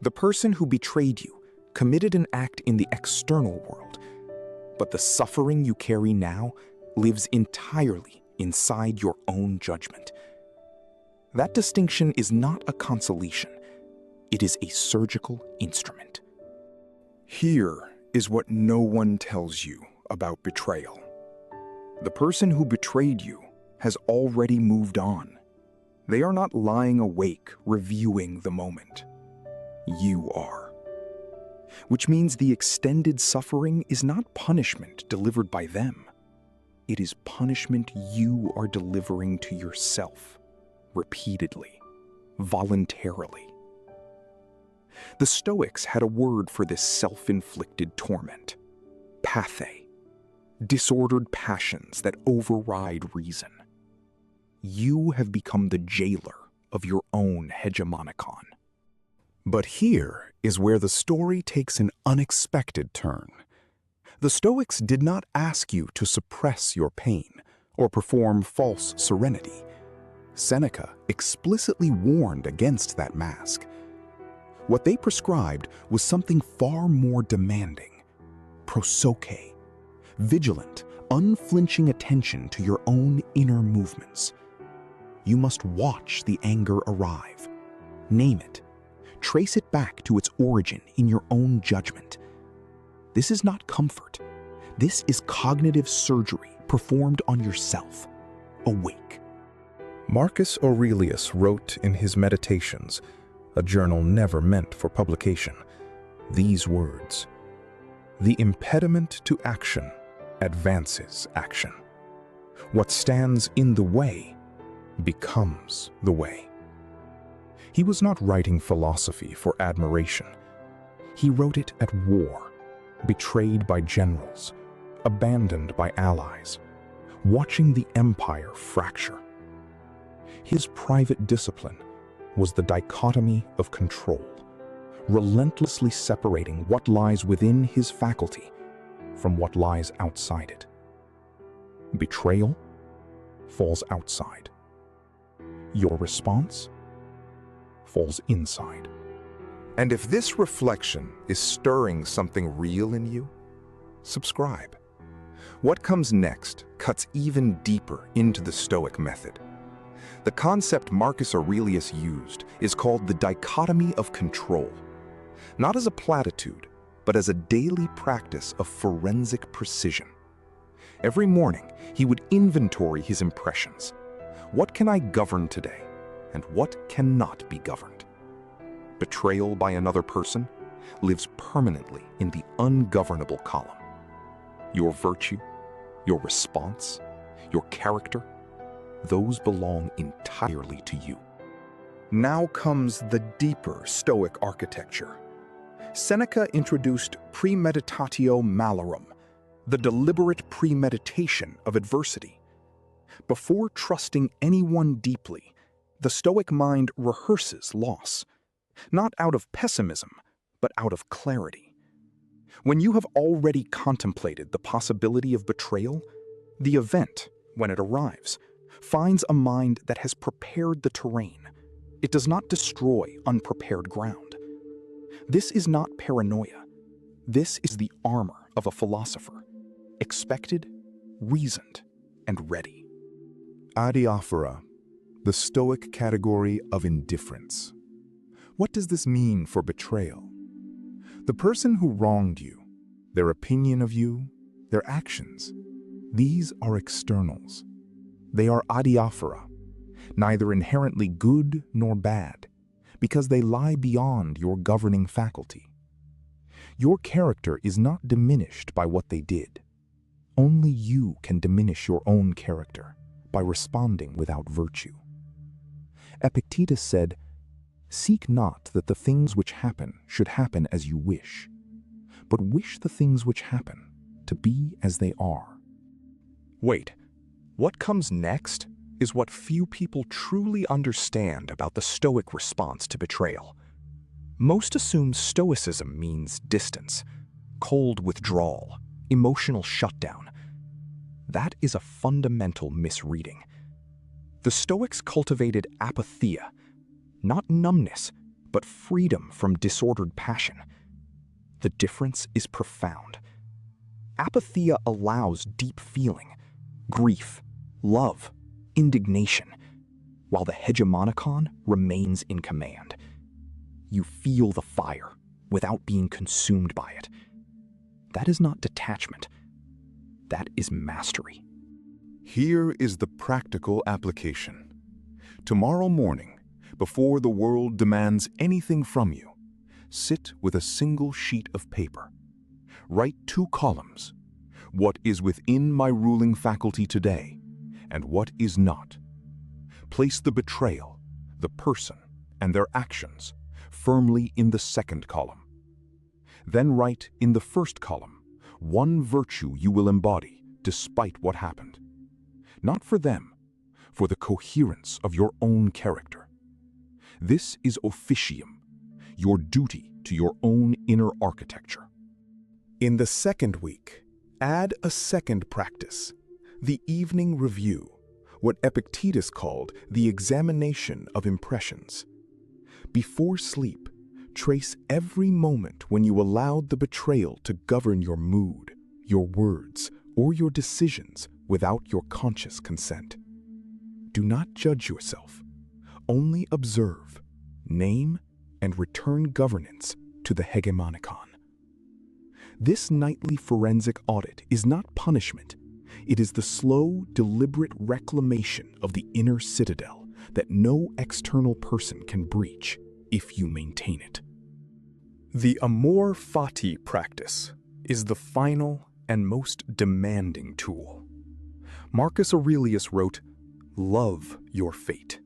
The person who betrayed you committed an act in the external world, but the suffering you carry now lives entirely inside your own judgment. That distinction is not a consolation. It is a surgical instrument. Here is what no one tells you about betrayal. The person who betrayed you has already moved on. They are not lying awake reviewing the moment. You are. Which means the extended suffering is not punishment delivered by them. It is punishment you are delivering to yourself, repeatedly, voluntarily. The Stoics had a word for this self-inflicted torment: pathe, disordered passions that override reason. You have become the jailer of your own hegemonikon. But here is where the story takes an unexpected turn. The Stoics did not ask you to suppress your pain or perform false serenity. Seneca explicitly warned against that mask. What they prescribed was something far more demanding: prosoche, vigilant, unflinching attention to your own inner movements. You must watch the anger arrive, name it, trace it back to its origin in your own judgment. This is not comfort. This is cognitive surgery performed on yourself. Awake. Marcus Aurelius wrote in his Meditations, a journal never meant for publication, these words: "The impediment to action advances action. What stands in the way becomes the way." He was not writing philosophy for admiration. He wrote it at war, betrayed by generals, abandoned by allies, watching the empire fracture. His private discipline was the dichotomy of control, relentlessly separating what lies within his faculty from what lies outside it. Betrayal falls outside. Your response falls inside. And if this reflection is stirring something real in you, subscribe. What comes next cuts even deeper into the Stoic method. The concept Marcus Aurelius used is called the dichotomy of control, not as a platitude, but as a daily practice of forensic precision. Every morning, he would inventory his impressions. What can I govern today, and what cannot be governed? Betrayal by another person lives permanently in the ungovernable column. Your virtue, your response, your character, those belong entirely to you. Now comes the deeper Stoic architecture. Seneca introduced premeditatio malorum, the deliberate premeditation of adversity. Before trusting anyone deeply, the Stoic mind rehearses loss, not out of pessimism, but out of clarity. When you have already contemplated the possibility of betrayal, the event, when it arrives, finds a mind that has prepared the terrain. It does not destroy unprepared ground. This is not paranoia. This is the armor of a philosopher, expected, reasoned, and ready. Adiaphora, the Stoic category of indifference. What does this mean for betrayal? The person who wronged you Their opinion of you, their actions, these are externals. They are adiaphora, neither inherently good nor bad, because they lie beyond your governing faculty. Your character is not diminished by what they did. Only you can diminish your own character by responding without virtue. Epictetus said, "Seek not that the things which happen should happen as you wish, but wish the things which happen to be as they are." Wait, what comes next is what few people truly understand about the Stoic response to betrayal. Most assume Stoicism means distance, cold withdrawal, emotional shutdown. That is a fundamental misreading. The Stoics cultivated apatheia, not numbness, but freedom from disordered passion. The difference is profound. Apatheia allows deep feeling, grief, love, indignation, while the hegemonicon remains in command. You feel the fire without being consumed by it. That is not detachment. That is mastery. Here is the practical application. Tomorrow morning, before the world demands anything from you, sit with a single sheet of paper. Write 2 columns. What is within my ruling faculty today, and what is not. Place the betrayal, the person, and their actions firmly in the second column. Then write in the first column 1 virtue you will embody despite what happened. Not for them, for the coherence of your own character. This is officium, your duty to your own inner architecture. In the second week, add a second practice, the evening review, what Epictetus called the examination of impressions. Before sleep, trace every moment when you allowed the betrayal to govern your mood, your words, or your decisions without your conscious consent. Do not judge yourself. Only observe, name, and return governance to the hegemonicon. This nightly forensic audit is not punishment. It is the slow, deliberate reclamation of the inner citadel that no external person can breach if you maintain it. The amor fati practice is the final and most demanding tool. Marcus Aurelius wrote, "Love your fate."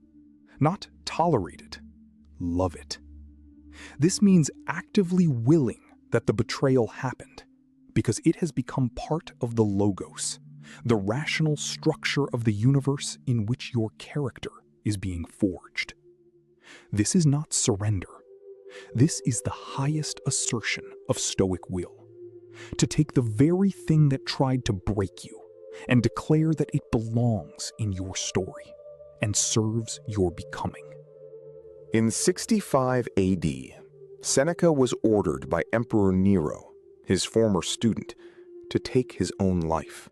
Not tolerate it, love it. This means actively willing that the betrayal happened, because it has become part of the logos, the rational structure of the universe in which your character is being forged. This is not surrender. This is the highest assertion of Stoic will, to take the very thing that tried to break you and declare that it belongs in your story and serves your becoming. In 65 AD, Seneca was ordered by Emperor Nero, his former student, to take his own life.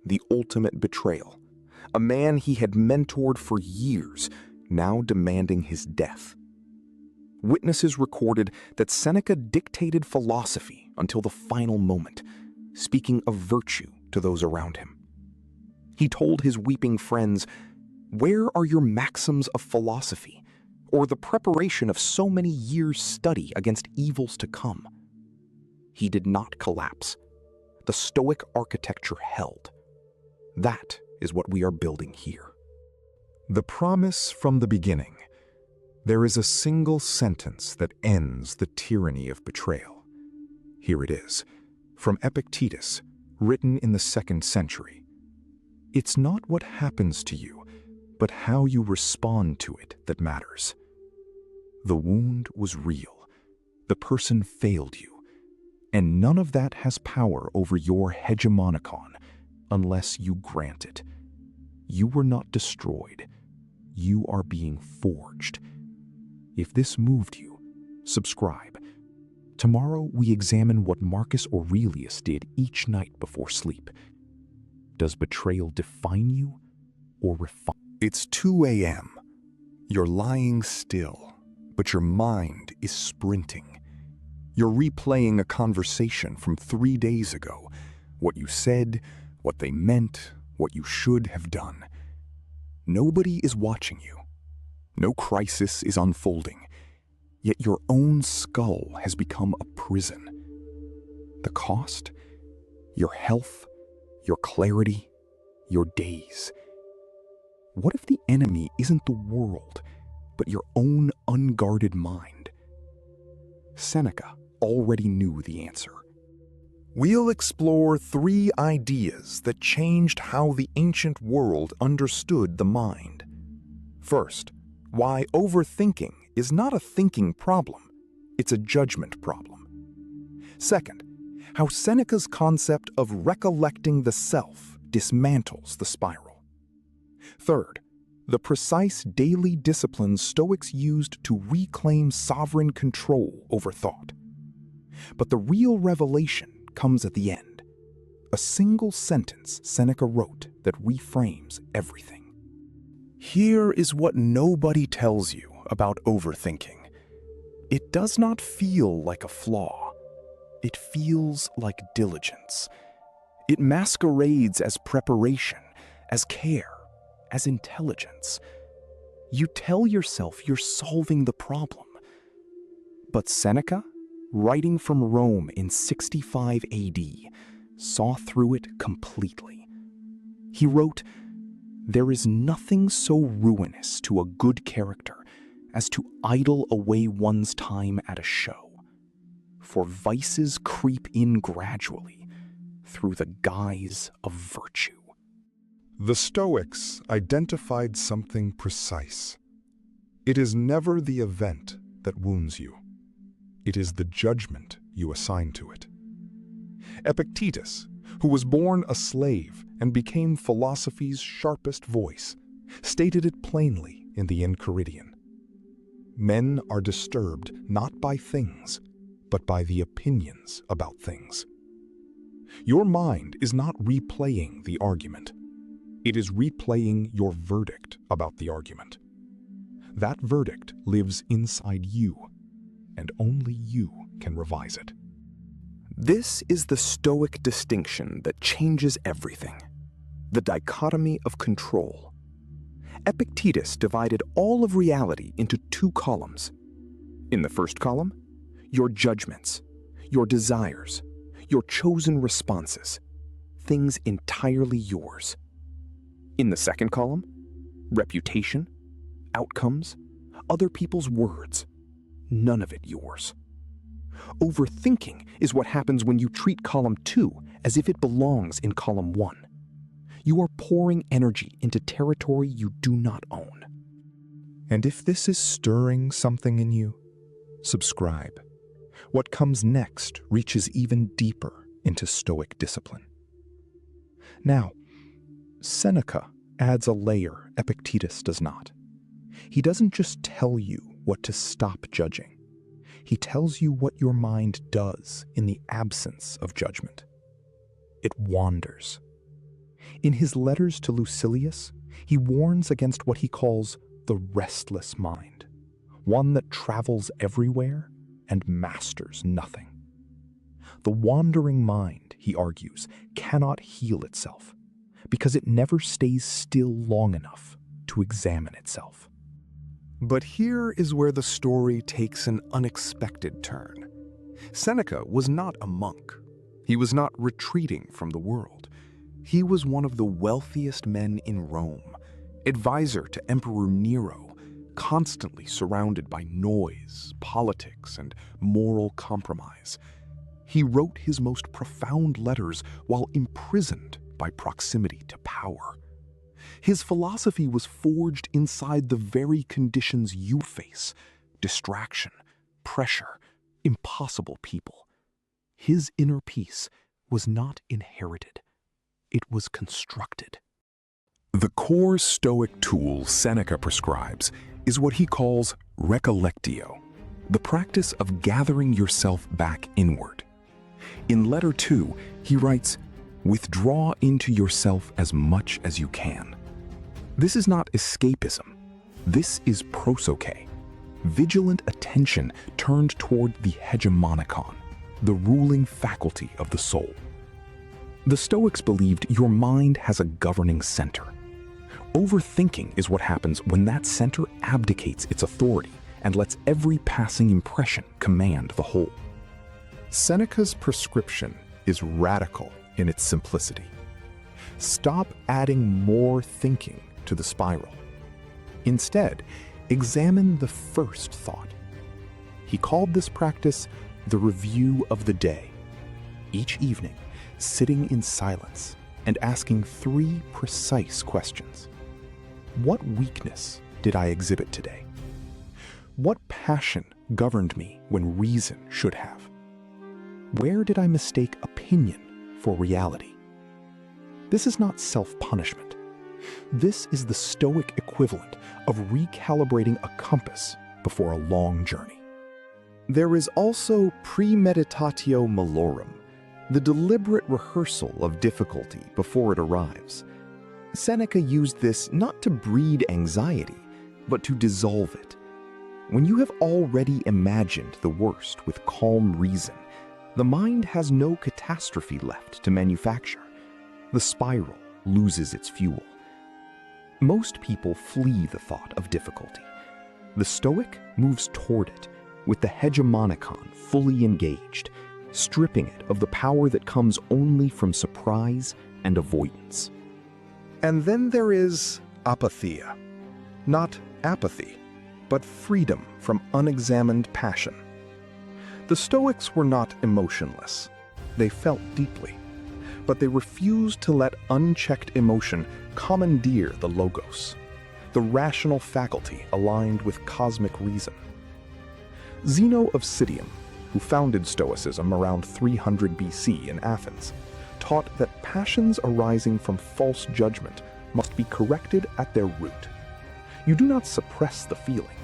The ultimate betrayal, a man he had mentored for years, now demanding his death. Witnesses recorded that Seneca dictated philosophy until the final moment, speaking of virtue to those around him. He told his weeping friends, "Where are your maxims of philosophy, or the preparation of so many years' study against evils to come?" He did not collapse. The Stoic architecture held. That is what we are building here. The promise from the beginning. There is a single sentence that ends the tyranny of betrayal. Here it is, from Epictetus, written in the 2nd century. It's not what happens to you, but how you respond to it that matters. The wound was real. The person failed you. And none of that has power over your hegemonicon unless you grant it. You were not destroyed. You are being forged. If this moved you, subscribe. Tomorrow we examine what Marcus Aurelius did each night before sleep. Does betrayal define you or refine? It's 2 a.m. You're lying still, but your mind is sprinting. You're replaying a conversation from 3 days ago. What you said, what they meant, what you should have done. Nobody is watching you. No crisis is unfolding. Yet your own skull has become a prison. The cost? Your health, your clarity, your days. What if the enemy isn't the world, but your own unguarded mind? Seneca already knew the answer. We'll explore 3 ideas that changed how the ancient world understood the mind. First, why overthinking is not a thinking problem, it's a judgment problem. Second, how Seneca's concept of recollecting the self dismantles the spiral. Third, the precise daily disciplines Stoics used to reclaim sovereign control over thought. But the real revelation comes at the end. A single sentence Seneca wrote that reframes everything. Here is what nobody tells you about overthinking. It does not feel like a flaw. It feels like diligence. It masquerades as preparation, as care, as intelligence. You tell yourself you're solving the problem. But Seneca, writing from Rome in 65 AD, saw through it completely. He wrote, "There is nothing so ruinous to a good character as to idle away one's time at a show. For vices creep in gradually through the guise of virtue." The Stoics identified something precise. It is never the event that wounds you. It is the judgment you assign to it. Epictetus, who was born a slave and became philosophy's sharpest voice, stated it plainly in the Enchiridion. Men are disturbed not by things, but by the opinions about things. Your mind is not replaying the argument. It is replaying your verdict about the argument. That verdict lives inside you, and only you can revise it. This is the Stoic distinction that changes everything. The dichotomy of control. Epictetus divided all of reality into 2 columns. In the first column, your judgments, your desires, your chosen responses, things entirely yours. In the second column, reputation, outcomes, other people's words, none of it yours. Overthinking is what happens when you treat column 2 as if it belongs in column 1. You are pouring energy into territory you do not own. And if this is stirring something in you, subscribe. What comes next reaches even deeper into Stoic discipline. Now, Seneca adds a layer Epictetus does not. He doesn't just tell you what to stop judging. He tells you what your mind does in the absence of judgment. It wanders. In his letters to Lucilius, he warns against what he calls the restless mind, one that travels everywhere and masters nothing. The wandering mind, he argues, cannot heal itself because it never stays still long enough to examine itself. But here is where the story takes an unexpected turn. Seneca was not a monk. He was not retreating from the world. He was one of the wealthiest men in Rome, advisor to Emperor Nero, constantly surrounded by noise, politics, and moral compromise. He wrote his most profound letters while imprisoned by proximity to power. His philosophy was forged inside the very conditions you face: distraction, pressure, impossible people. His inner peace was not inherited. It was constructed. The core Stoic tool Seneca prescribes is what he calls recollectio, the practice of gathering yourself back inward. In letter 2, he writes, "Withdraw into yourself as much as you can." This is not escapism. This is prosoche, vigilant attention turned toward the hegemonikon, the ruling faculty of the soul. The Stoics believed your mind has a governing center. Overthinking is what happens when that center abdicates its authority and lets every passing impression command the whole. Seneca's prescription is radical in its simplicity. Stop adding more thinking to the spiral. Instead, examine the first thought. He called this practice the review of the day. Each evening, sitting in silence and asking 3 precise questions. What weakness did I exhibit today? What passion governed me when reason should have? Where did I mistake opinion for reality? This is not self-punishment. This is the Stoic equivalent of recalibrating a compass before a long journey. There is also premeditatio malorum, the deliberate rehearsal of difficulty before it arrives. Seneca used this not to breed anxiety, but to dissolve it. When you have already imagined the worst with calm reason, the mind has no catastrophe left to manufacture. The spiral loses its fuel. Most people flee the thought of difficulty. The Stoic moves toward it, with the hegemonikon fully engaged, stripping it of the power that comes only from surprise and avoidance. And then there is apatheia. Not apathy, but freedom from unexamined passion. The Stoics were not emotionless. They felt deeply, but they refused to let unchecked emotion commandeer the logos, the rational faculty aligned with cosmic reason. Zeno of Citium, who founded Stoicism around 300 BC in Athens, taught that passions arising from false judgment must be corrected at their root. You do not suppress the feeling.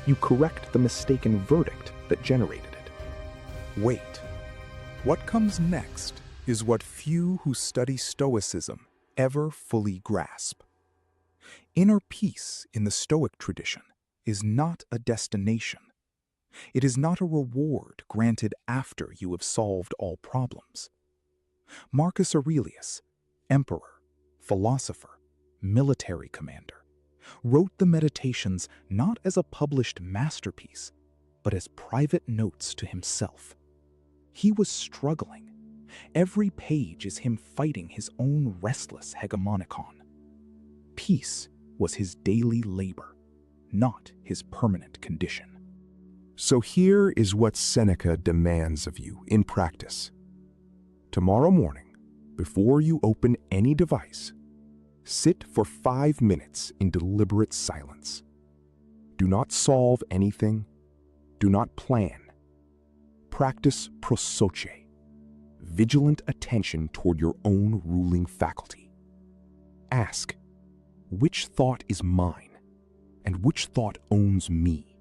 You correct the mistaken verdict that generated it. Wait. What comes next is what few who study Stoicism ever fully grasp. Inner peace in the Stoic tradition is not a destination. It is not a reward granted after you have solved all problems. Marcus Aurelius, emperor, philosopher, military commander, wrote the Meditations not as a published masterpiece, but as private notes to himself. He was struggling. Every page is him fighting his own restless hegemonikon. Peace was his daily labor, not his permanent condition. So here is what Seneca demands of you in practice. Tomorrow morning, before you open any device, sit for 5 minutes in deliberate silence. Do not solve anything. Do not plan. Practice prosoche, vigilant attention toward your own ruling faculty. Ask, which thought is mine, and which thought owns me?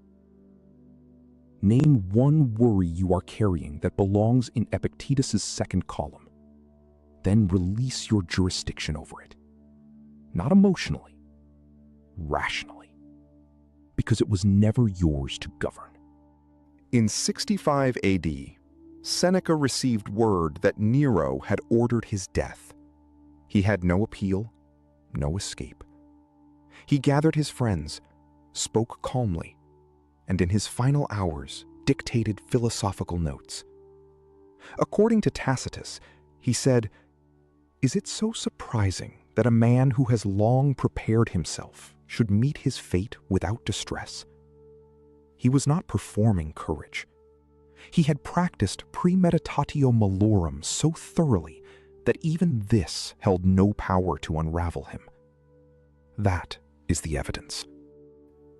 Name one worry you are carrying that belongs in Epictetus' second column. Then release your jurisdiction over it. Not emotionally, rationally, because it was never yours to govern. In 65 AD, Seneca received word that Nero had ordered his death. He had no appeal, no escape. He gathered his friends, spoke calmly, and in his final hours dictated philosophical notes. According to Tacitus, he said, "Is it so surprising that a man who has long prepared himself should meet his fate without distress?" He was not performing courage. He had practiced premeditatio malorum so thoroughly that even this held no power to unravel him. That is the evidence.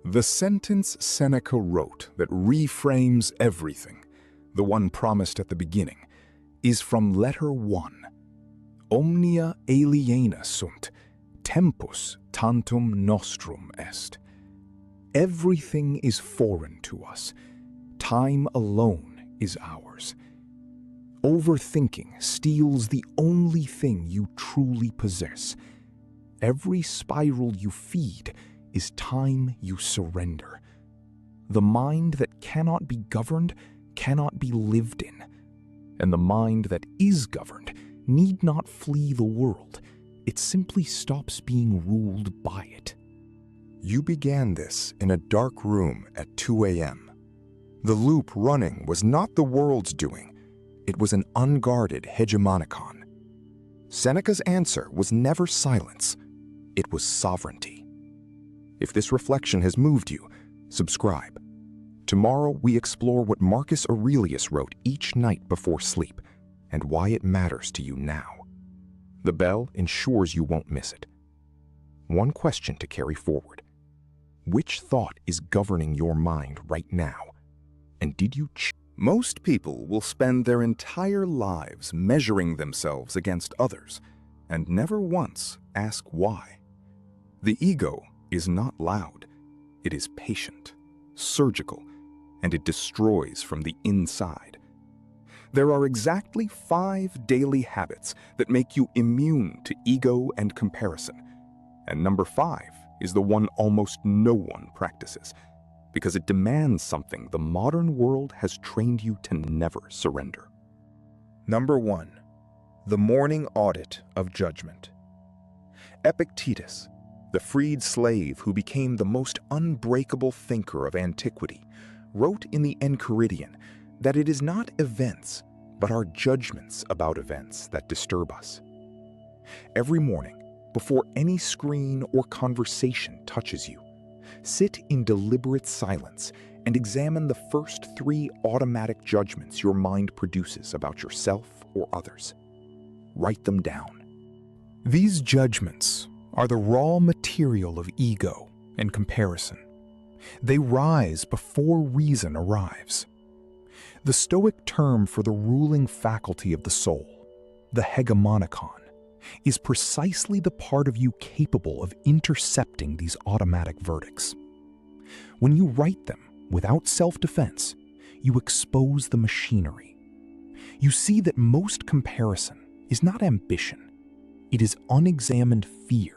The sentence Seneca wrote that reframes everything, the one promised at the beginning, is from letter 1. Omnia aliena sunt, tempus tantum nostrum est. Everything is foreign to us. Time alone is ours. Overthinking steals the only thing you truly possess. Every spiral you feed is time you surrender. The mind that cannot be governed cannot be lived in, and the mind that is governed need not flee the world. It simply stops being ruled by it. You began this in a dark room at 2 a.m. The loop running was not the world's doing. It was an unguarded hegemonicon. Seneca's answer was never silence. It was sovereignty. If this reflection has moved you, subscribe. Tomorrow we explore what Marcus Aurelius wrote each night before sleep and why it matters to you now. The bell ensures you won't miss it. One question to carry forward. Which thought is governing your mind right now? And did you Most people will spend their entire lives measuring themselves against others and never once ask why. The ego is not loud. It is patient, surgical, and it destroys from the inside. There are exactly 5 daily habits that make you immune to ego and comparison. And number 5 is the one almost no one practices, because it demands something the modern world has trained you to never surrender. Number 1. The morning audit of judgment. Epictetus, the freed slave who became the most unbreakable thinker of antiquity, wrote in the Enchiridion that it is not events, but our judgments about events that disturb us. Every morning, before any screen or conversation touches you, sit in deliberate silence and examine the first 3 automatic judgments your mind produces about yourself or others. Write them down. These judgments are the raw material of ego and comparison. They rise before reason arrives. The Stoic term for the ruling faculty of the soul, the hegemonicon, is precisely the part of you capable of intercepting these automatic verdicts. When you write them without self-defense, you expose the machinery. You see that most comparison is not ambition. It is unexamined fear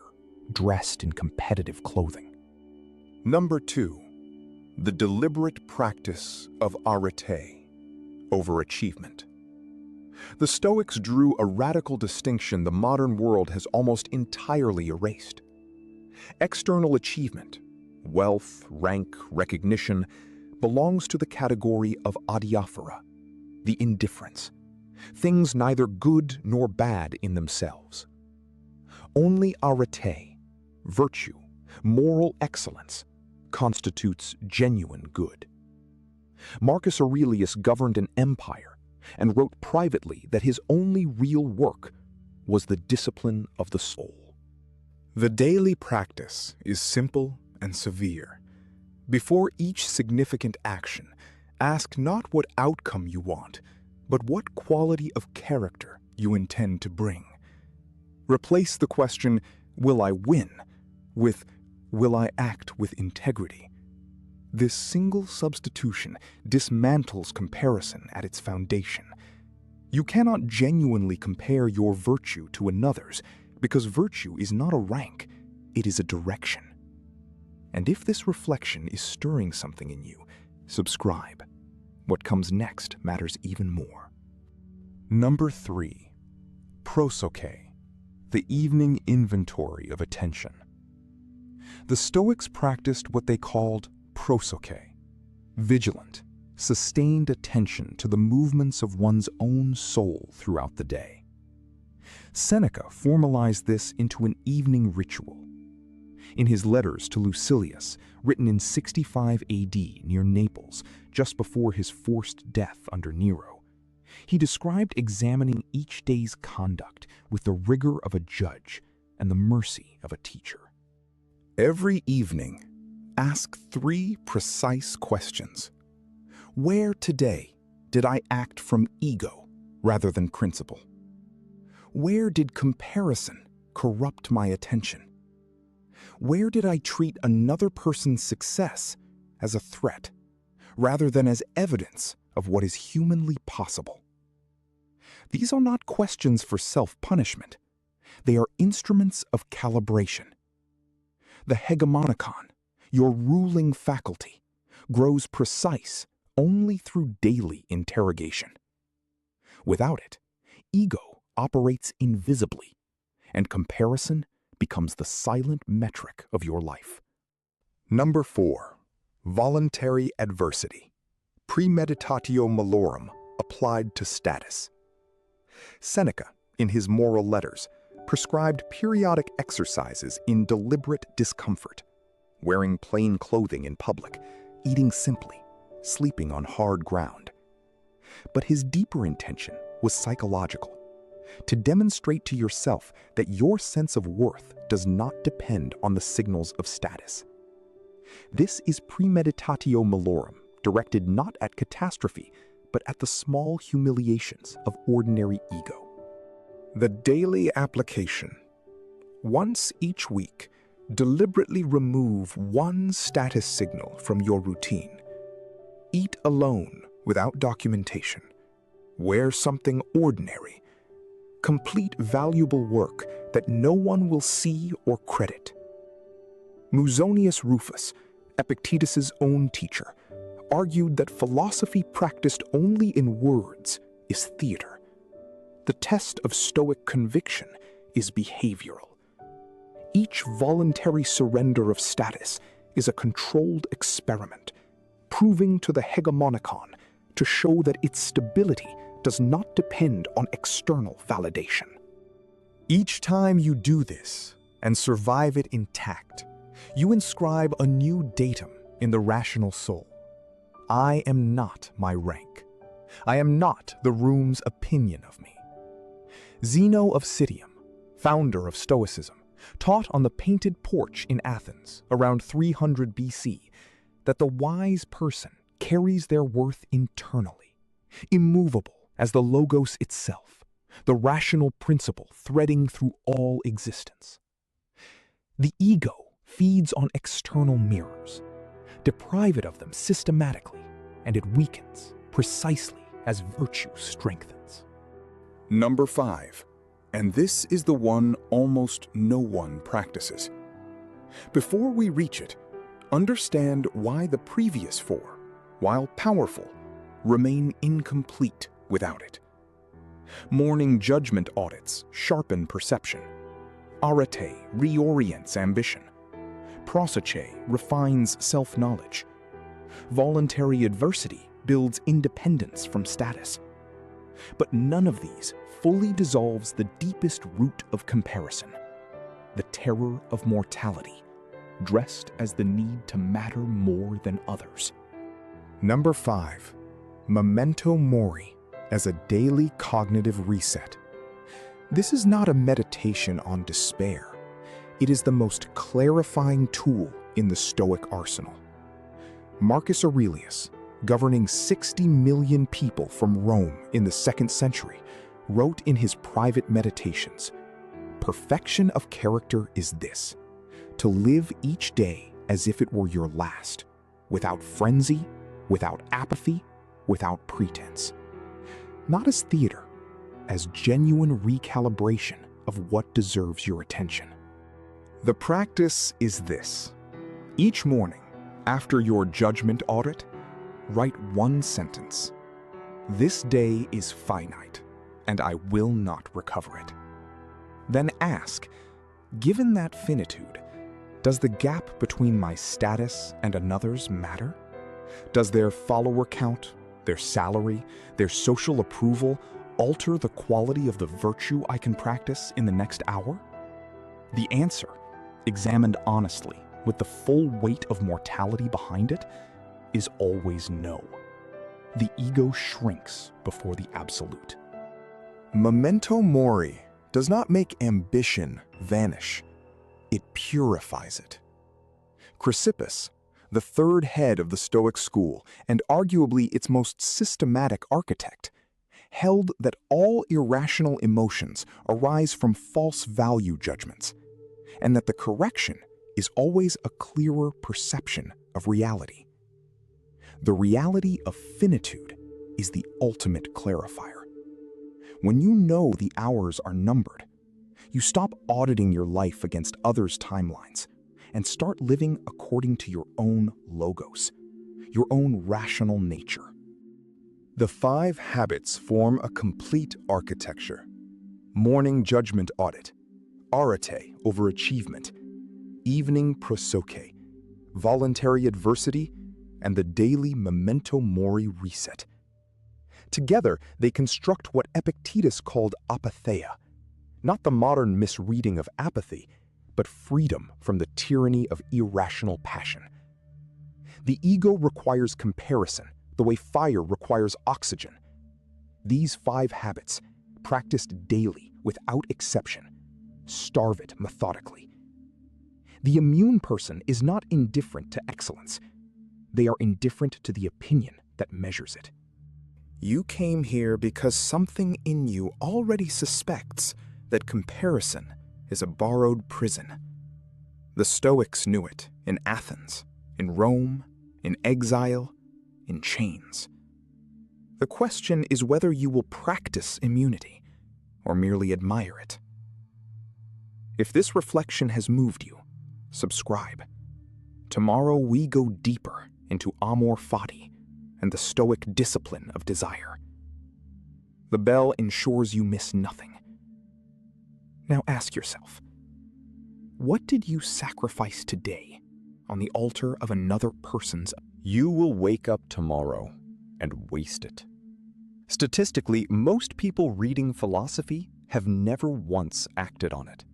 dressed in competitive clothing. Number 2. The deliberate practice of arete, overachievement. The Stoics drew a radical distinction the modern world has almost entirely erased. External achievement, wealth, rank, recognition, belongs to the category of adiaphora, the indifference, things neither good nor bad in themselves. Only arete, virtue, moral excellence, constitutes genuine good. Marcus Aurelius governed an empire and wrote privately that his only real work was the discipline of the soul. The daily practice is simple and severe. Before each significant action, ask not what outcome you want, but what quality of character you intend to bring. Replace the question, "Will I win?" with, "Will I act with integrity?" This single substitution dismantles comparison at its foundation. You cannot genuinely compare your virtue to another's because virtue is not a rank, it is a direction. And if this reflection is stirring something in you, subscribe. What comes next matters even more. Number 3. Prosoche, the evening inventory of attention. The Stoics practiced what they called prosoche, vigilant, sustained attention to the movements of one's own soul throughout the day. Seneca formalized this into an evening ritual. In his letters to Lucilius, written in 65 AD near Naples, just before his forced death under Nero, he described examining each day's conduct with the rigor of a judge and the mercy of a teacher. Every evening, ask 3 precise questions. Where today did I act from ego rather than principle? Where did comparison corrupt my attention? Where did I treat another person's success as a threat rather than as evidence of what is humanly possible? These are not questions for self-punishment. They are instruments of calibration. The hegemonicon, your ruling faculty, grows precise only through daily interrogation. Without it, ego operates invisibly, and comparison becomes the silent metric of your life. Number 4. Voluntary adversity. Premeditatio malorum applied to status. Seneca, in his Moral Letters, prescribed periodic exercises in deliberate discomfort, wearing plain clothing in public, eating simply, sleeping on hard ground. But his deeper intention was psychological, to demonstrate to yourself that your sense of worth does not depend on the signals of status. This is premeditatio malorum, directed not at catastrophe, but at the small humiliations of ordinary ego. The daily application. Once each week, deliberately remove one status signal from your routine. Eat alone without documentation. Wear something ordinary. Complete valuable work that no one will see or credit. Musonius Rufus, Epictetus's own teacher, argued that philosophy practiced only in words is theater. The test of Stoic conviction is behavioral. Each voluntary surrender of status is a controlled experiment, proving to the hegemonicon to show that its stability does not depend on external validation. Each time you do this and survive it intact, you inscribe a new datum in the rational soul. I am not my rank. I am not the room's opinion of me. Zeno of Citium, founder of Stoicism, taught on the painted porch in Athens around 300 BC that the wise person carries their worth internally, immovable as the logos itself, the rational principle threading through all existence. The ego feeds on external mirrors. Deprive it of them systematically, and it weakens precisely as virtue strengthens. Number 5, and this is the one almost no one practices. Before we reach it, understand why the previous 4, while powerful, remain incomplete without it. Morning judgment audits sharpen perception. Arete reorients ambition. Prosoche refines self-knowledge. Voluntary adversity builds independence from status. But none of these fully dissolves the deepest root of comparison, the terror of mortality, dressed as the need to matter more than others. Number 5, memento mori as a daily cognitive reset. This is not a meditation on despair. It is the most clarifying tool in the Stoic arsenal. Marcus Aurelius, governing 60 million people from Rome in the 2nd century, wrote in his private meditations, "Perfection of character is this, to live each day as if it were your last, without frenzy, without apathy, without pretense." Not as theater, as genuine recalibration of what deserves your attention. The practice is this. Each morning, after your judgment audit, write one sentence. This day is finite, and I will not recover it. Then ask, given that finitude, does the gap between my status and another's matter? Does their follower count, their salary, their social approval alter the quality of the virtue I can practice in the next hour? The answer, examined honestly, with the full weight of mortality behind it, is always no. The ego shrinks before the absolute. Memento mori does not make ambition vanish. It purifies it. Chrysippus, the third head of the Stoic school and arguably its most systematic architect, held that all irrational emotions arise from false value judgments, and that the correction is always a clearer perception of reality. The reality of finitude is the ultimate clarifier. When you know the hours are numbered, you stop auditing your life against others' timelines and start living according to your own logos, your own rational nature. The 5 habits form a complete architecture. Morning judgment audit, arete over achievement, evening prosoche, voluntary adversity, and the daily memento mori reset. Together, they construct what Epictetus called apatheia, not the modern misreading of apathy, but freedom from the tyranny of irrational passion. The ego requires comparison, the way fire requires oxygen. These 5 habits, practiced daily without exception, starve it methodically. The immune person is not indifferent to excellence. They are indifferent to the opinion that measures it. You came here because something in you already suspects that comparison is a borrowed prison. The Stoics knew it in Athens, in Rome, in exile, in chains. The question is whether you will practice immunity or merely admire it. If this reflection has moved you, subscribe. Tomorrow we go deeper into amor fati and the Stoic discipline of desire. The bell ensures you miss nothing. Now ask yourself, what did you sacrifice today on the altar of another person's? You will wake up tomorrow and waste it. Statistically, most people reading philosophy have never once acted on it.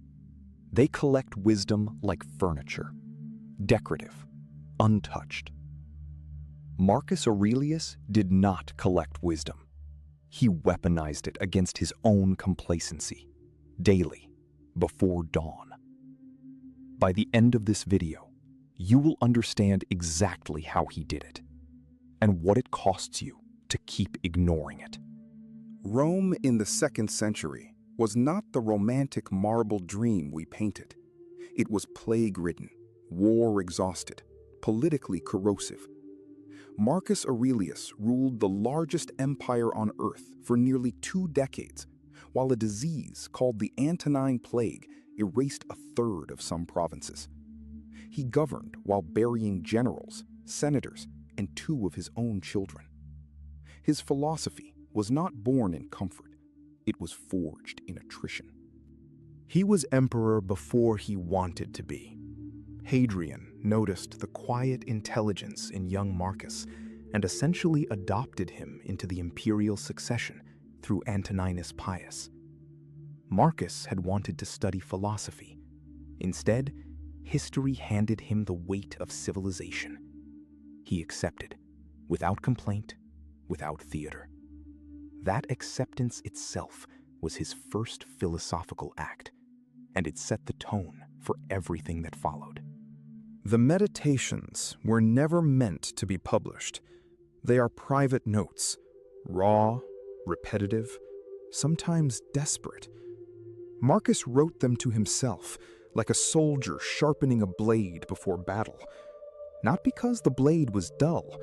They collect wisdom like furniture, decorative, untouched. Marcus Aurelius did not collect wisdom. He weaponized it against his own complacency, daily, before dawn. By the end of this video, you will understand exactly how he did it, and what it costs you to keep ignoring it. Rome in the 2nd century was not the romantic marble dream we painted. It was plague-ridden, war-exhausted, politically corrosive. Marcus Aurelius ruled the largest empire on earth for nearly 2 decades, while a disease called the Antonine Plague erased 1/3 of some provinces. He governed while burying generals, senators, and 2 of his own children. His philosophy was not born in comfort. It was forged in attrition. He was emperor before he wanted to be. Hadrian noticed the quiet intelligence in young Marcus and essentially adopted him into the imperial succession through Antoninus Pius. Marcus had wanted to study philosophy. Instead, history handed him the weight of civilization. He accepted, without complaint, without theater. That acceptance itself was his first philosophical act, and it set the tone for everything that followed. The Meditations were never meant to be published. They are private notes, raw, repetitive, sometimes desperate. Marcus wrote them to himself, like a soldier sharpening a blade before battle. Not because the blade was dull,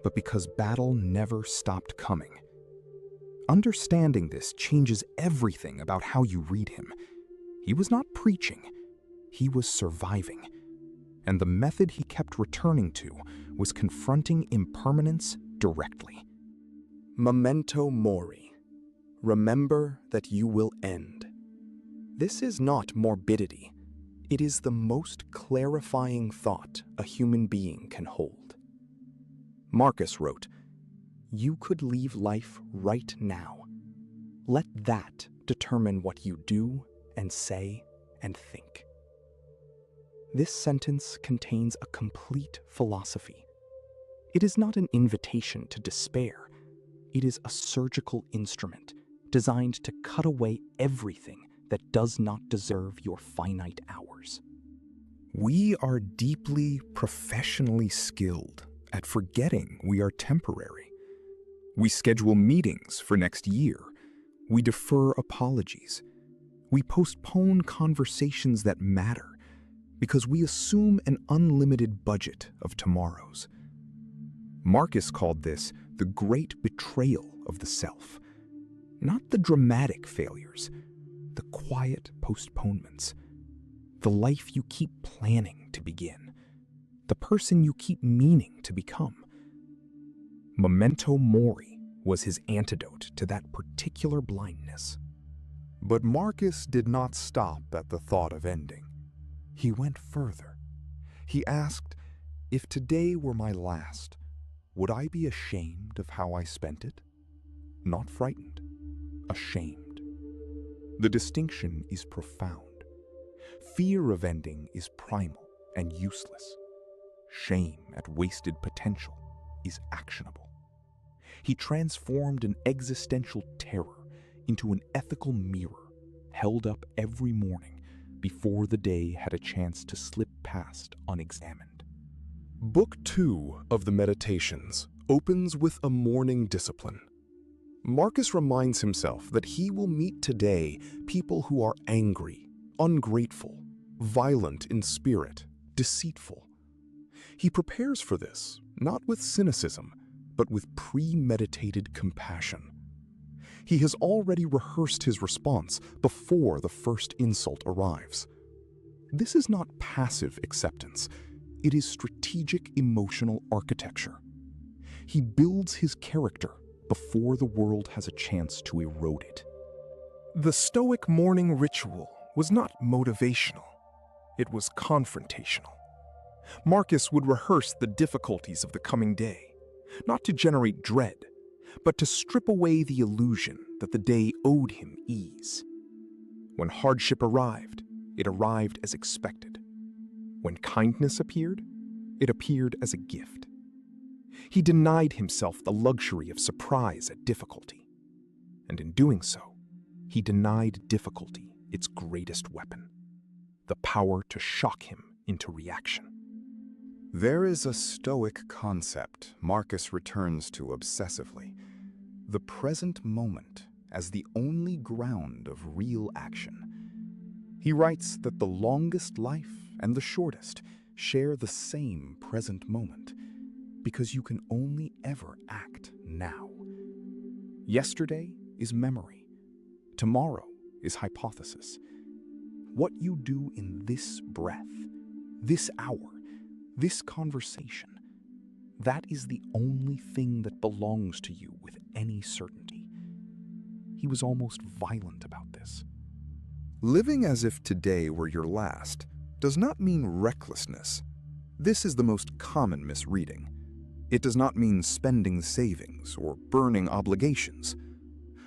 but because battle never stopped coming. Understanding this changes everything about how you read him. He was not preaching, he was surviving. And the method he kept returning to was confronting impermanence directly. Memento mori. Remember that you will end. This is not morbidity. It is the most clarifying thought a human being can hold. Marcus wrote, "You could leave life right now. Let that determine what you do and say and think." This sentence contains a complete philosophy. It is not an invitation to despair. It is a surgical instrument designed to cut away everything that does not deserve your finite hours. We are deeply professionally skilled at forgetting we are temporary. We schedule meetings for next year. We defer apologies. We postpone conversations that matter because we assume an unlimited budget of tomorrows. Marcus called this the great betrayal of the self. Not the dramatic failures, the quiet postponements. The life you keep planning to begin. The person you keep meaning to become. Memento mori was his antidote to that particular blindness. But Marcus did not stop at the thought of ending. He went further. He asked, if today were my last, would I be ashamed of how I spent it? Not frightened, ashamed. The distinction is profound. Fear of ending is primal and useless. Shame at wasted potential is actionable. He transformed an existential terror into an ethical mirror held up every morning before the day had a chance to slip past unexamined. Book 2 of the Meditations opens with a morning discipline. Marcus reminds himself that he will meet today people who are angry, ungrateful, violent in spirit, deceitful. He prepares for this, not with cynicism, but with premeditated compassion. He has already rehearsed his response before the first insult arrives. This is not passive acceptance. It is strategic emotional architecture. He builds his character before the world has a chance to erode it. The Stoic morning ritual was not motivational. It was confrontational. Marcus would rehearse the difficulties of the coming day, not to generate dread, but to strip away the illusion that the day owed him ease. When hardship arrived, it arrived as expected. When kindness appeared, it appeared as a gift. He denied himself the luxury of surprise at difficulty, and in doing so, he denied difficulty its greatest weapon, the power to shock him into reaction. There is a Stoic concept Marcus returns to obsessively: the present moment as the only ground of real action. He writes that the longest life and the shortest share the same present moment, because you can only ever act now. Yesterday is memory. Tomorrow is hypothesis. What you do in this breath, this hour, this conversation, that is the only thing that belongs to you with any certainty. He was almost violent about this. Living as if today were your last does not mean recklessness. This is the most common misreading. It does not mean spending savings or burning obligations.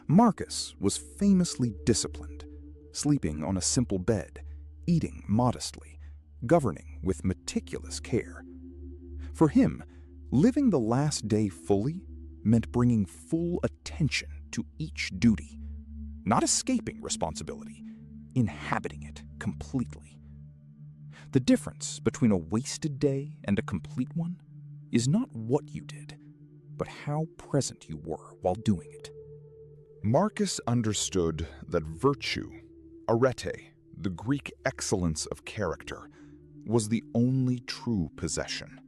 Marcus was famously disciplined, sleeping on a simple bed, eating modestly, governing with meticulous care. For him, living the last day fully meant bringing full attention to each duty, not escaping responsibility, inhabiting it completely. The difference between a wasted day and a complete one is not what you did, but how present you were while doing it. Marcus understood that virtue, arete, the Greek excellence of character, was the only true possession.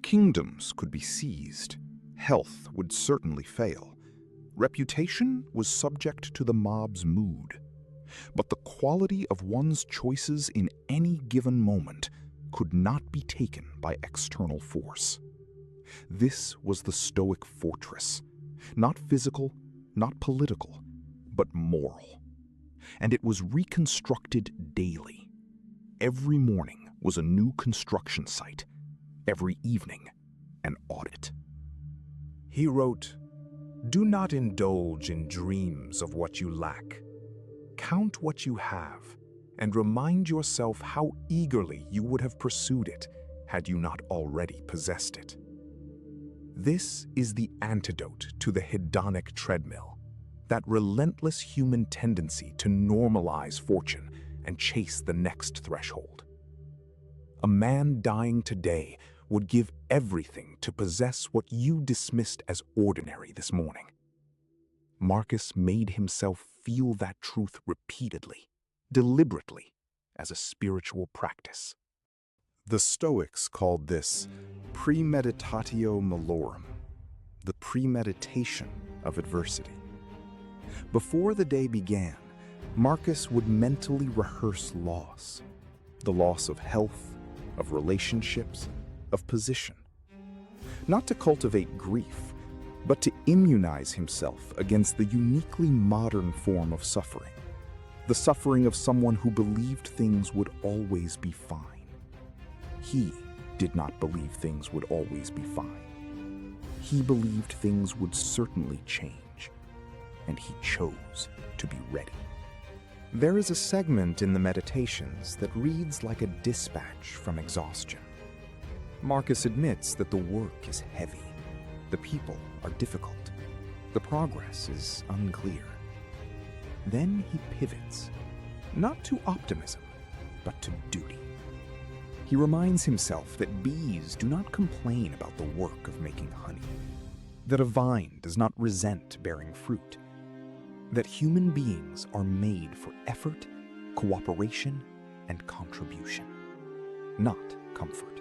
Kingdoms could be seized, health would certainly fail, reputation was subject to the mob's mood, but the quality of one's choices in any given moment could not be taken by external force. This was the Stoic fortress, not physical, not political, but moral. And it was reconstructed daily. Every morning was a new construction site, every evening an audit. He wrote, "Do not indulge in dreams of what you lack. Count what you have, and remind yourself how eagerly you would have pursued it had you not already possessed it." This is the antidote to the hedonic treadmill, that relentless human tendency to normalize fortune and chase the next threshold. A man dying today would give everything to possess what you dismissed as ordinary this morning. Marcus made himself feel that truth repeatedly, deliberately, as a spiritual practice. The Stoics called this premeditatio malorum, the premeditation of adversity. Before the day began, Marcus would mentally rehearse loss, the loss of health, of relationships, of position. Not to cultivate grief, but to immunize himself against the uniquely modern form of suffering, the suffering of someone who believed things would always be fine. He did not believe things would always be fine. He believed things would certainly change, and he chose to be ready. There is a segment in the Meditations that reads like a dispatch from exhaustion. Marcus admits that the work is heavy, the people are difficult, the progress is unclear. Then he pivots, not to optimism, but to duty. He reminds himself that bees do not complain about the work of making honey, that a vine does not resent bearing fruit, that human beings are made for effort, cooperation, and contribution, not comfort.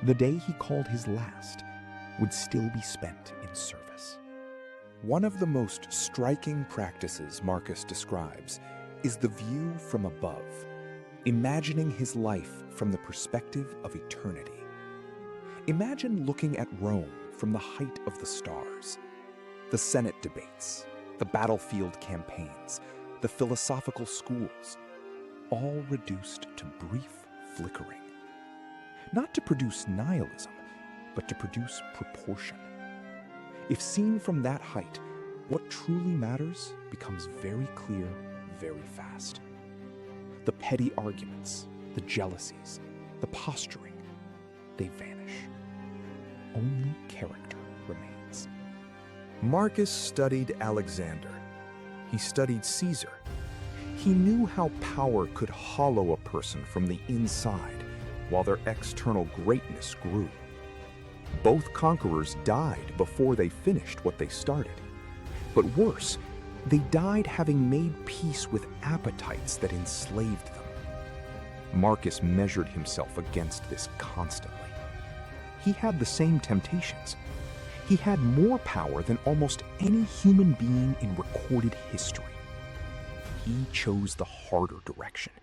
The day he called his last would still be spent in service. One of the most striking practices Marcus describes is the view from above, imagining his life from the perspective of eternity. Imagine looking at Rome from the height of the stars, the Senate debates, the battlefield campaigns, the philosophical schools, all reduced to brief flickering. Not to produce nihilism, but to produce proportion. If seen from that height, what truly matters becomes very clear very fast. The petty arguments, the jealousies, the posturing, they vanish. Only character remains. Marcus studied Alexander. He studied Caesar. He knew how power could hollow a person from the inside while their external greatness grew. Both conquerors died before they finished what they started. But worse, they died having made peace with appetites that enslaved them. Marcus measured himself against this constantly. He had the same temptations. He had more power than almost any human being in recorded history. He chose the harder direction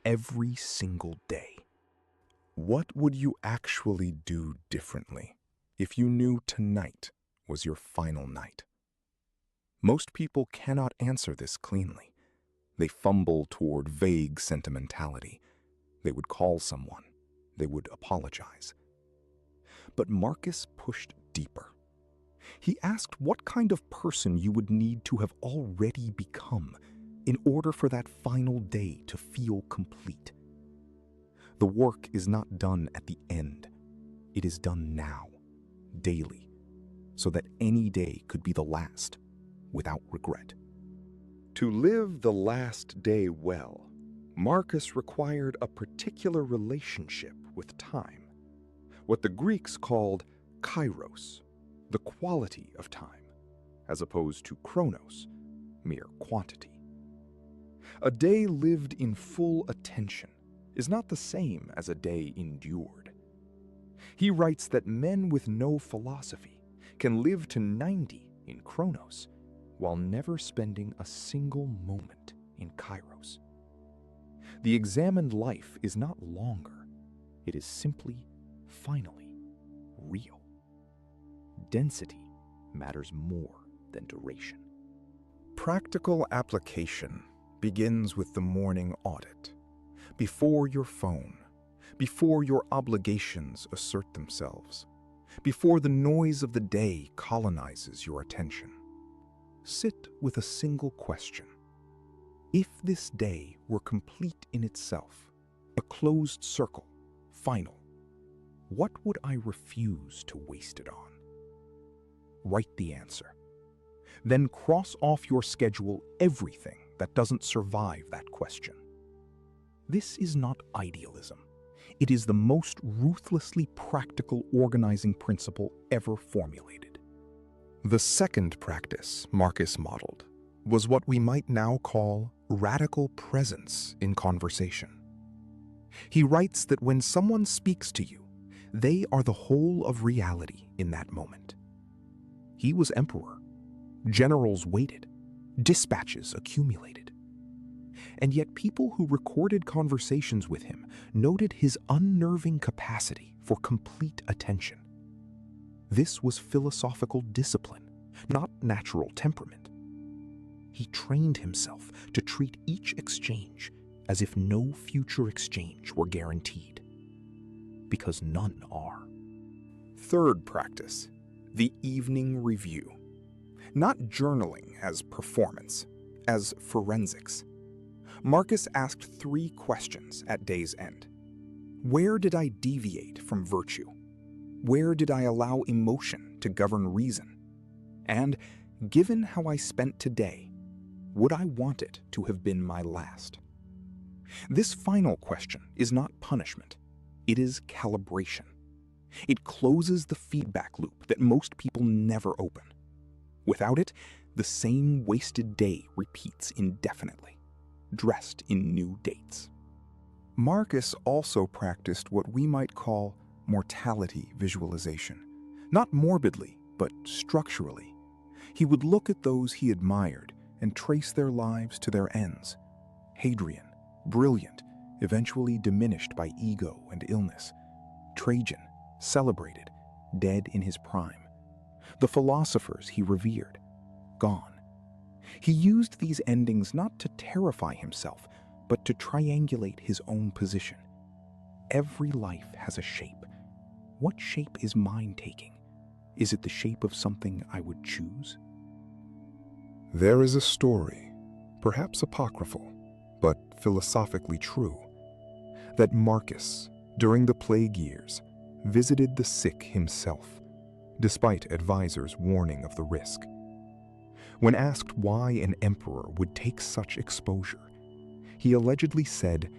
every single day. What would you actually do differently if you knew tonight was your final night? Most people cannot answer this cleanly. They fumble toward vague sentimentality. They would call someone. They would apologize. But Marcus pushed deeper. He asked what kind of person you would need to have already become in order for that final day to feel complete. The work is not done at the end. It is done now, daily, so that any day could be the last, without regret. To live the last day well, Marcus required a particular relationship with time, what the Greeks called kairos, the quality of time, as opposed to chronos, mere quantity. A day lived in full attention is not the same as a day endured. He writes that men with no philosophy can live to 90 in chronos while never spending a single moment in kairos. The examined life is not longer, it is simply, finally, real. Density matters more than duration. Practical application begins with the morning audit. Before your phone, before your obligations assert themselves, before the noise of the day colonizes your attention. Sit with a single question. If this day were complete in itself, a closed circle, final, what would I refuse to waste it on? Write the answer. Then cross off your schedule everything that doesn't survive that question. This is not idealism. It is the most ruthlessly practical organizing principle ever formulated. The second practice Marcus modeled was what we might now call radical presence in conversation. He writes that when someone speaks to you, they are the whole of reality in that moment. He was emperor. Generals waited. Dispatches accumulated. And yet people who recorded conversations with him noted his unnerving capacity for complete attention. This was philosophical discipline, not natural temperament. He trained himself to treat each exchange as if no future exchange were guaranteed, because none are. Third practice, the evening review. Not journaling as performance, as forensics. Marcus asked 3 questions at day's end. Where did I deviate from virtue? Where did I allow emotion to govern reason? And, given how I spent today, would I want it to have been my last? This final question is not punishment. It is calibration. It closes the feedback loop that most people never open. Without it, the same wasted day repeats indefinitely, dressed in new dates. Marcus also practiced what we might call mortality visualization. Not morbidly, but structurally. He would look at those he admired and trace their lives to their ends. Hadrian, brilliant, eventually diminished by ego and illness. Trajan, celebrated, dead in his prime. The philosophers he revered, gone. He used these endings not to terrify himself, but to triangulate his own position. Every life has a shape. What shape is mine taking? Is it the shape of something I would choose? There is a story, perhaps apocryphal, but philosophically true, that Marcus, during the plague years, visited the sick himself, despite advisors' warning of the risk. When asked why an emperor would take such exposure, he allegedly said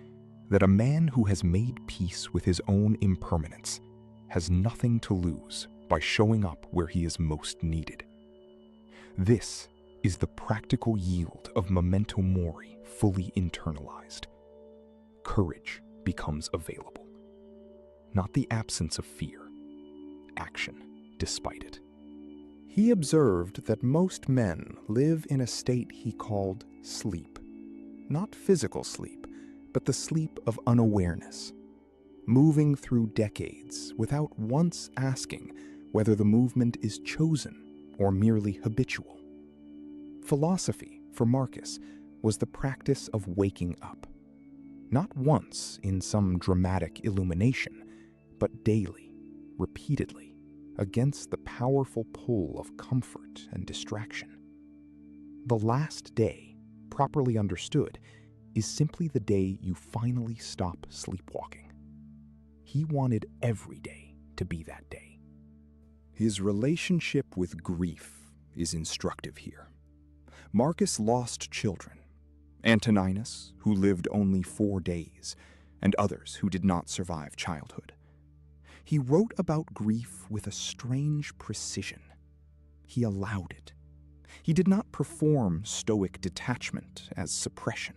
that a man who has made peace with his own impermanence has nothing to lose by showing up where he is most needed. This is the practical yield of memento mori fully internalized. Courage becomes available. Not the absence of fear, action despite it. He observed that most men live in a state he called sleep. Not physical sleep, but the sleep of unawareness, moving through decades without once asking whether the movement is chosen or merely habitual. Philosophy, for Marcus, was the practice of waking up, not once in some dramatic illumination, but daily, repeatedly, against the powerful pull of comfort and distraction. The last day, properly understood, is simply the day you finally stop sleepwalking. He wanted every day to be that day. His relationship with grief is instructive here. Marcus lost children, Antoninus, who lived only 4 days, and others who did not survive childhood. He wrote about grief with a strange precision. He allowed it. He did not perform Stoic detachment as suppression.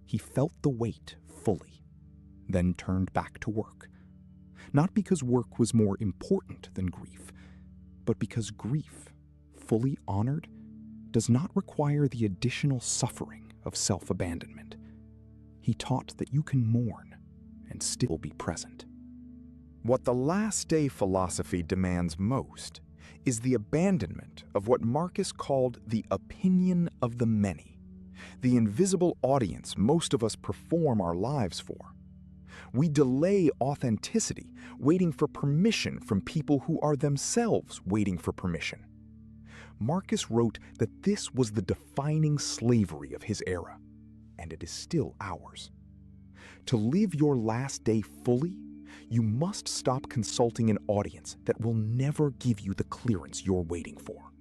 He felt the weight fully, then turned back to work. Not because work was more important than grief, but because grief, fully honored, does not require the additional suffering of self-abandonment. He taught that you can mourn and still be present. What the last day philosophy demands most is the abandonment of what Marcus called the opinion of the many, the invisible audience most of us perform our lives for. We delay authenticity, waiting for permission from people who are themselves waiting for permission. Marcus wrote that this was the defining slavery of his era, and it is still ours. To live your last day fully, you must stop consulting an audience that will never give you the clearance you're waiting for.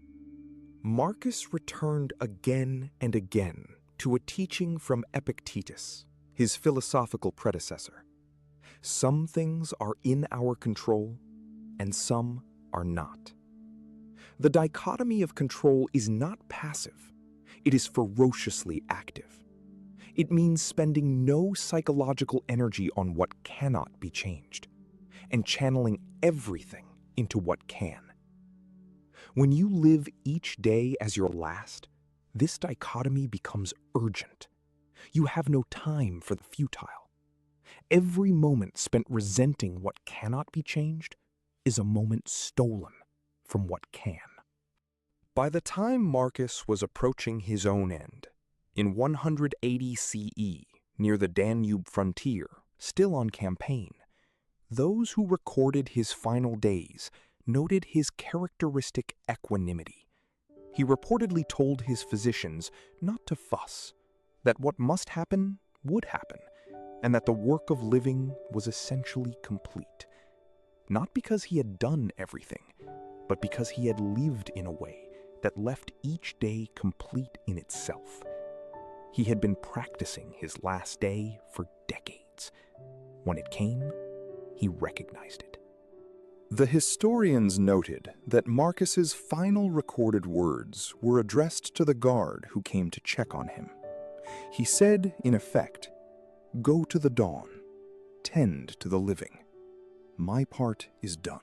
Marcus returned again and again to a teaching from Epictetus, his philosophical predecessor. Some things are in our control, and some are not. The dichotomy of control is not passive. It is ferociously active. It means spending no psychological energy on what cannot be changed, and channeling everything into what can. When you live each day as your last, this dichotomy becomes urgent. You have no time for the futile. Every moment spent resenting what cannot be changed is a moment stolen from what can. By the time Marcus was approaching his own end, in 180 CE, near the Danube frontier, still on campaign, those who recorded his final days noted his characteristic equanimity. He reportedly told his physicians not to fuss, that what must happen would happen, and that the work of living was essentially complete. Not because he had done everything, but because he had lived in a way that left each day complete in itself. He had been practicing his last day for decades. When it came, he recognized it. The historians noted that Marcus's final recorded words were addressed to the guard who came to check on him. He said, in effect, "Go to the dawn, tend to the living. My part is done."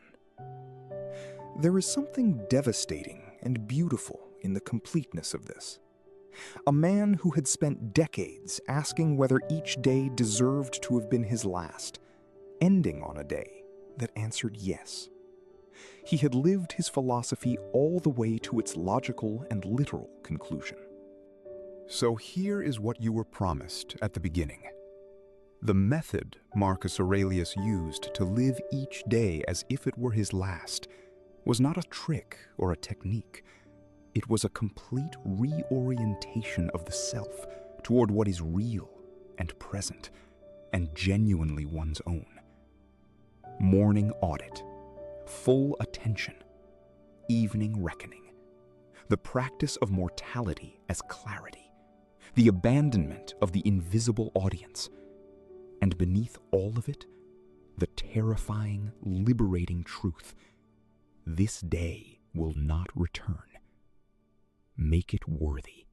There is something devastating and beautiful in the completeness of this. A man who had spent decades asking whether each day deserved to have been his last, ending on a day that answered yes. He had lived his philosophy all the way to its logical and literal conclusion. So here is what you were promised at the beginning. The method Marcus Aurelius used to live each day as if it were his last was not a trick or a technique. It was a complete reorientation of the self toward what is real and present and genuinely one's own. Morning audit, full attention, evening reckoning, the practice of mortality as clarity, the abandonment of the invisible audience, and beneath all of it, the terrifying, liberating truth: this day will not return. Make it worthy.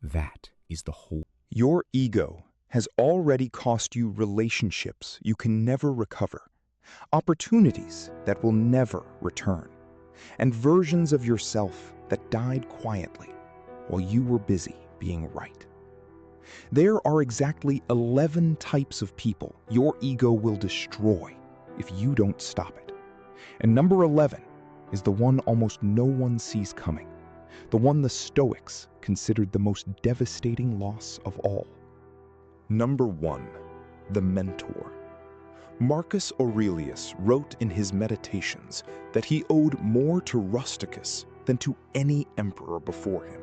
That is the whole. Your ego has already cost you relationships you can never recover, opportunities that will never return, and versions of yourself that died quietly while you were busy being right. There are exactly 11 types of people your ego will destroy if you don't stop it. And number 11 is the one almost no one sees coming, the one the Stoics considered the most devastating loss of all. Number 1, the mentor. Marcus Aurelius wrote in his Meditations that he owed more to Rusticus than to any emperor before him,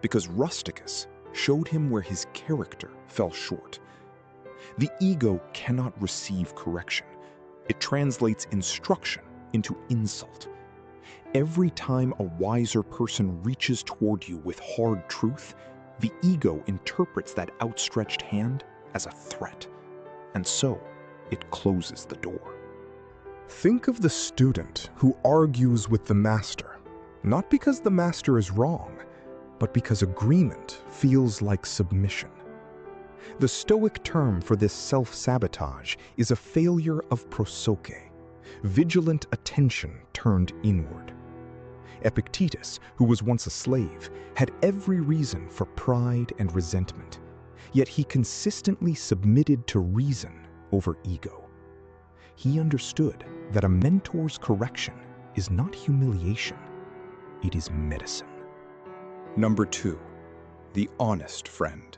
because Rusticus showed him where his character fell short. The ego cannot receive correction. It translates instruction into insult. Every time a wiser person reaches toward you with hard truth, the ego interprets that outstretched hand as a threat, and so it closes the door. Think of the student who argues with the master, not because the master is wrong, but because agreement feels like submission. The Stoic term for this self-sabotage is a failure of prosoche, vigilant attention turned inward. Epictetus, who was once a slave, had every reason for pride and resentment, yet he consistently submitted to reason over ego. He understood that a mentor's correction is not humiliation, it is medicine. Number 2, the honest friend.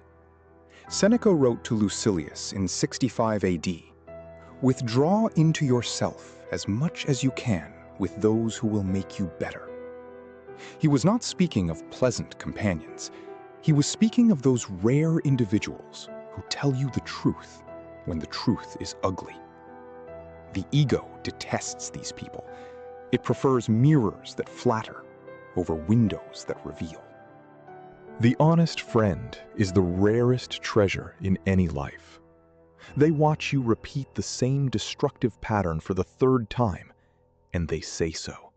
Seneca wrote to Lucilius in 65 AD, "Withdraw into yourself as much as you can with those who will make you better." He was not speaking of pleasant companions. He was speaking of those rare individuals who tell you the truth when the truth is ugly. The ego detests these people. It prefers mirrors that flatter over windows that reveal. The honest friend is the rarest treasure in any life. They watch you repeat the same destructive pattern for the 3rd time, and they say so,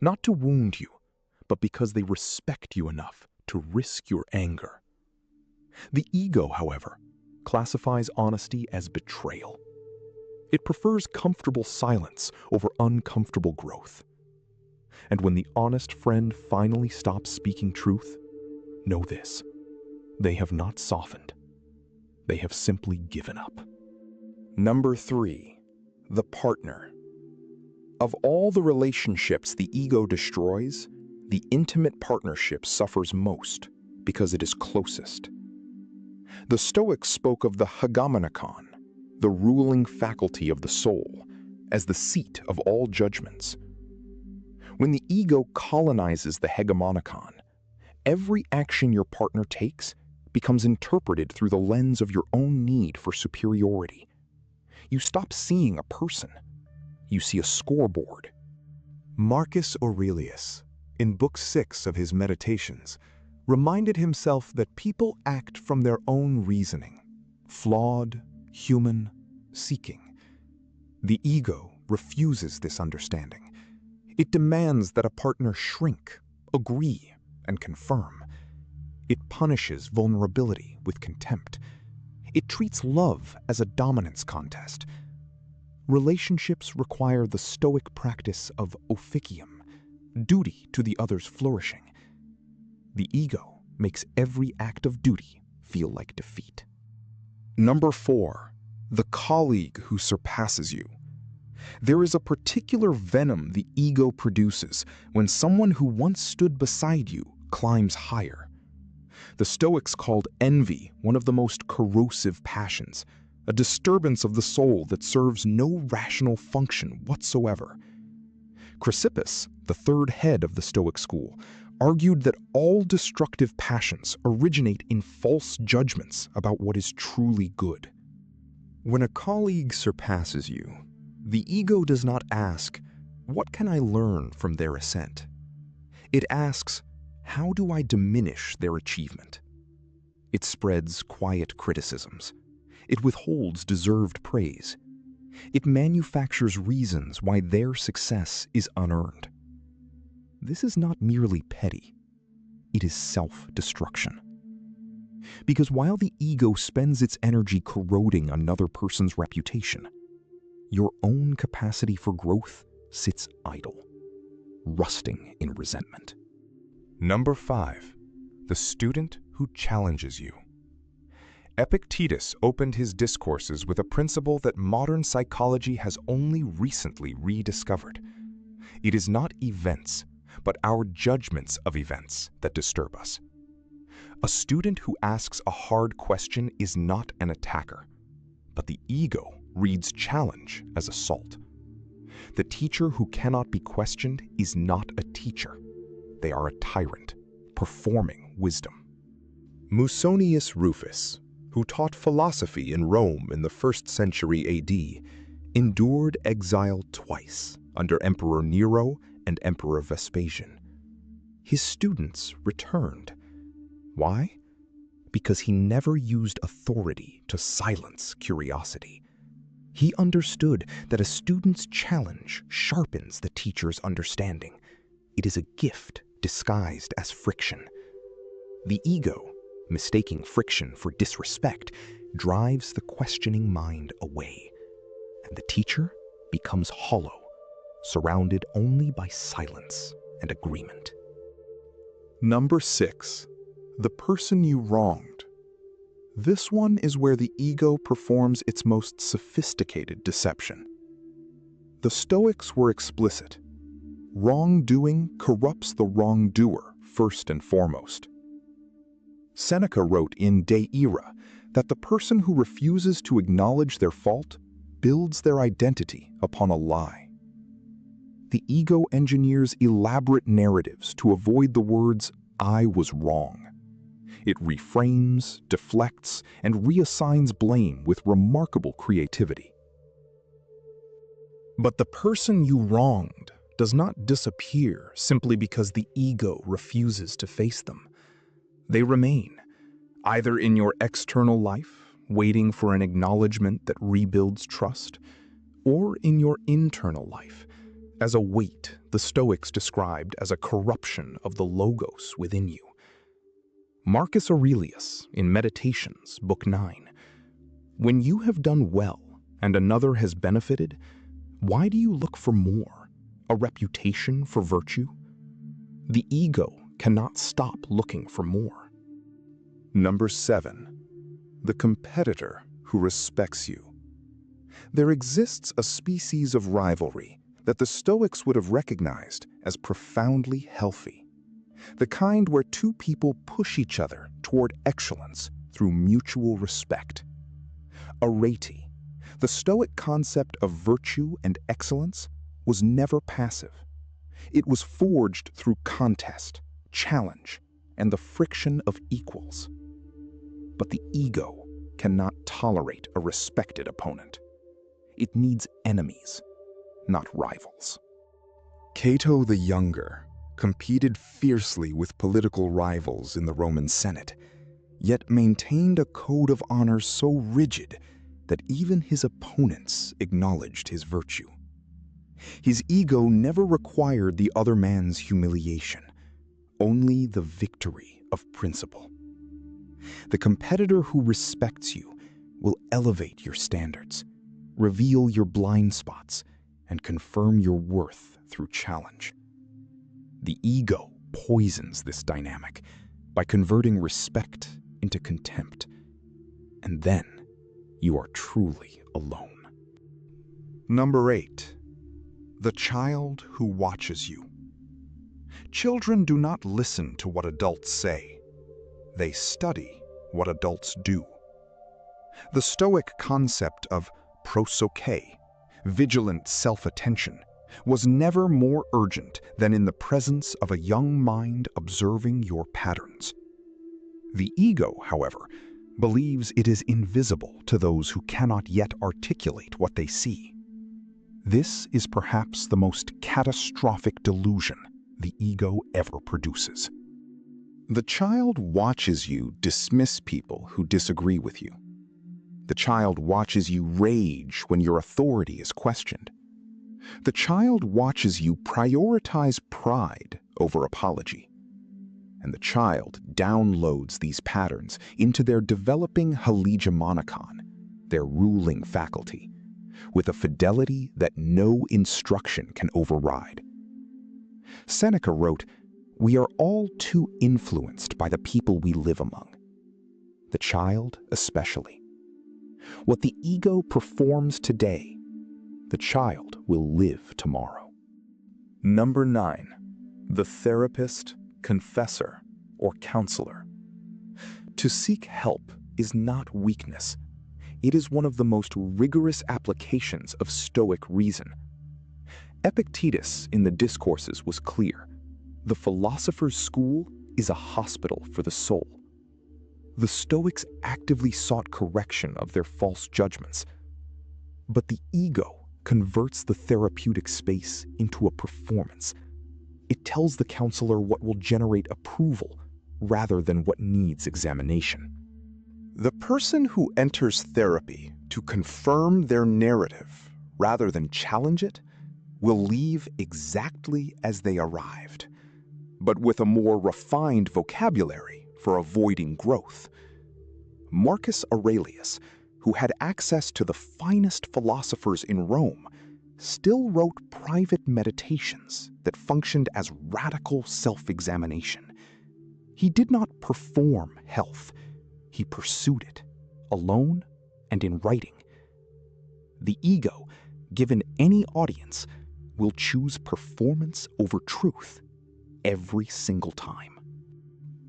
not to wound you, but because they respect you enough to risk your anger. The ego, however, classifies honesty as betrayal. It prefers comfortable silence over uncomfortable growth. And when the honest friend finally stops speaking truth, know this: they have not softened. They have simply given up. Number 3, the partner. Of all the relationships the ego destroys, the intimate partnership suffers most because it is closest. The Stoics spoke of the hegemonikon, the ruling faculty of the soul, as the seat of all judgments. When the ego colonizes the hegemonikon, every action your partner takes becomes interpreted through the lens of your own need for superiority. You stop seeing a person. You see a scoreboard. Marcus Aurelius, in Book 6 of his Meditations, reminded himself that people act from their own reasoning, flawed, human, seeking. The ego refuses this understanding. It demands that a partner shrink, agree, and confirm. It punishes vulnerability with contempt. It treats love as a dominance contest. Relationships require the Stoic practice of officium, duty to the other's flourishing. The ego makes every act of duty feel like defeat. Number 4, the colleague who surpasses you. There is a particular venom the ego produces when someone who once stood beside you climbs higher. The Stoics called envy one of the most corrosive passions, a disturbance of the soul that serves no rational function whatsoever. Chrysippus, the third head of the Stoic school, argued that all destructive passions originate in false judgments about what is truly good. When a colleague surpasses you, the ego does not ask, "What can I learn from their ascent?" It asks, "How do I diminish their achievement?" It spreads quiet criticisms. It withholds deserved praise. It manufactures reasons why their success is unearned. This is not merely petty. It is self-destruction. Because while the ego spends its energy corroding another person's reputation, your own capacity for growth sits idle, rusting in resentment. Number 5, the student who challenges you. Epictetus opened his discourses with a principle that modern psychology has only recently rediscovered. It is not events, but our judgments of events that disturb us. A student who asks a hard question is not an attacker, but the ego reads challenge as assault. The teacher who cannot be questioned is not a teacher. They are a tyrant, performing wisdom. Musonius Rufus, who taught philosophy in Rome in the 1st century AD, endured exile twice under Emperor Nero and Emperor Vespasian. His students returned. Why? Because he never used authority to silence curiosity. He understood that a student's challenge sharpens the teacher's understanding. It is a gift disguised as friction. The ego, mistaking friction for disrespect, drives the questioning mind away, and the teacher becomes hollow, surrounded only by silence and agreement. Number 6, the person you wronged. This one is where the ego performs its most sophisticated deception. The Stoics were explicit. Wrongdoing corrupts the wrongdoer first and foremost. Seneca wrote in De Ira that the person who refuses to acknowledge their fault builds their identity upon a lie. The ego engineers elaborate narratives to avoid the words, "I was wrong." It reframes, deflects, and reassigns blame with remarkable creativity. But the person you wronged does not disappear simply because the ego refuses to face them. They remain, either in your external life, waiting for an acknowledgement that rebuilds trust, or in your internal life, as a weight the Stoics described as a corruption of the logos within you. Marcus Aurelius, in Meditations, Book 9, "When you have done well and another has benefited, why do you look for more, a reputation for virtue?" The ego cannot stop looking for more. Number 7, the competitor who respects you. There exists a species of rivalry that the Stoics would have recognized as profoundly healthy, the kind where two people push each other toward excellence through mutual respect. Arete, the Stoic concept of virtue and excellence, was never passive. It was forged through contest, challenge, and the friction of equals. But the ego cannot tolerate a respected opponent. It needs enemies, not rivals. Cato the Younger competed fiercely with political rivals in the Roman Senate, yet maintained a code of honor so rigid that even his opponents acknowledged his virtue. His ego never required the other man's humiliation, only the victory of principle. The competitor who respects you will elevate your standards, reveal your blind spots, and confirm your worth through challenge. The ego poisons this dynamic by converting respect into contempt, and then you are truly alone. Number 8. The child who watches you. Children do not listen to what adults say. They study what adults do. The Stoic concept of prosoche, vigilant self-attention, was never more urgent than in the presence of a young mind observing your patterns. The ego, however, believes it is invisible to those who cannot yet articulate what they see. This is perhaps the most catastrophic delusion the ego ever produces. The child watches you dismiss people who disagree with you. The child watches you rage when your authority is questioned. The child watches you prioritize pride over apology. And the child downloads these patterns into their developing hegemonicon, their ruling faculty, with a fidelity that no instruction can override. Seneca wrote, "We are all too influenced by the people we live among, the child especially. What the ego performs today, the child will live tomorrow." Number 9. The therapist, confessor, or counselor. To seek help is not weakness. It is one of the most rigorous applications of Stoic reason. Epictetus in the Discourses was clear. The philosopher's school is a hospital for the soul. The Stoics actively sought correction of their false judgments. But the ego converts the therapeutic space into a performance. It tells the counselor what will generate approval rather than what needs examination. The person who enters therapy to confirm their narrative rather than challenge it will leave exactly as they arrived, but with a more refined vocabulary for avoiding growth. Marcus Aurelius, who had access to the finest philosophers in Rome, still wrote private meditations that functioned as radical self-examination. He did not perform health. He pursued it, alone and in writing. The ego, given any audience, will choose performance over truth every single time.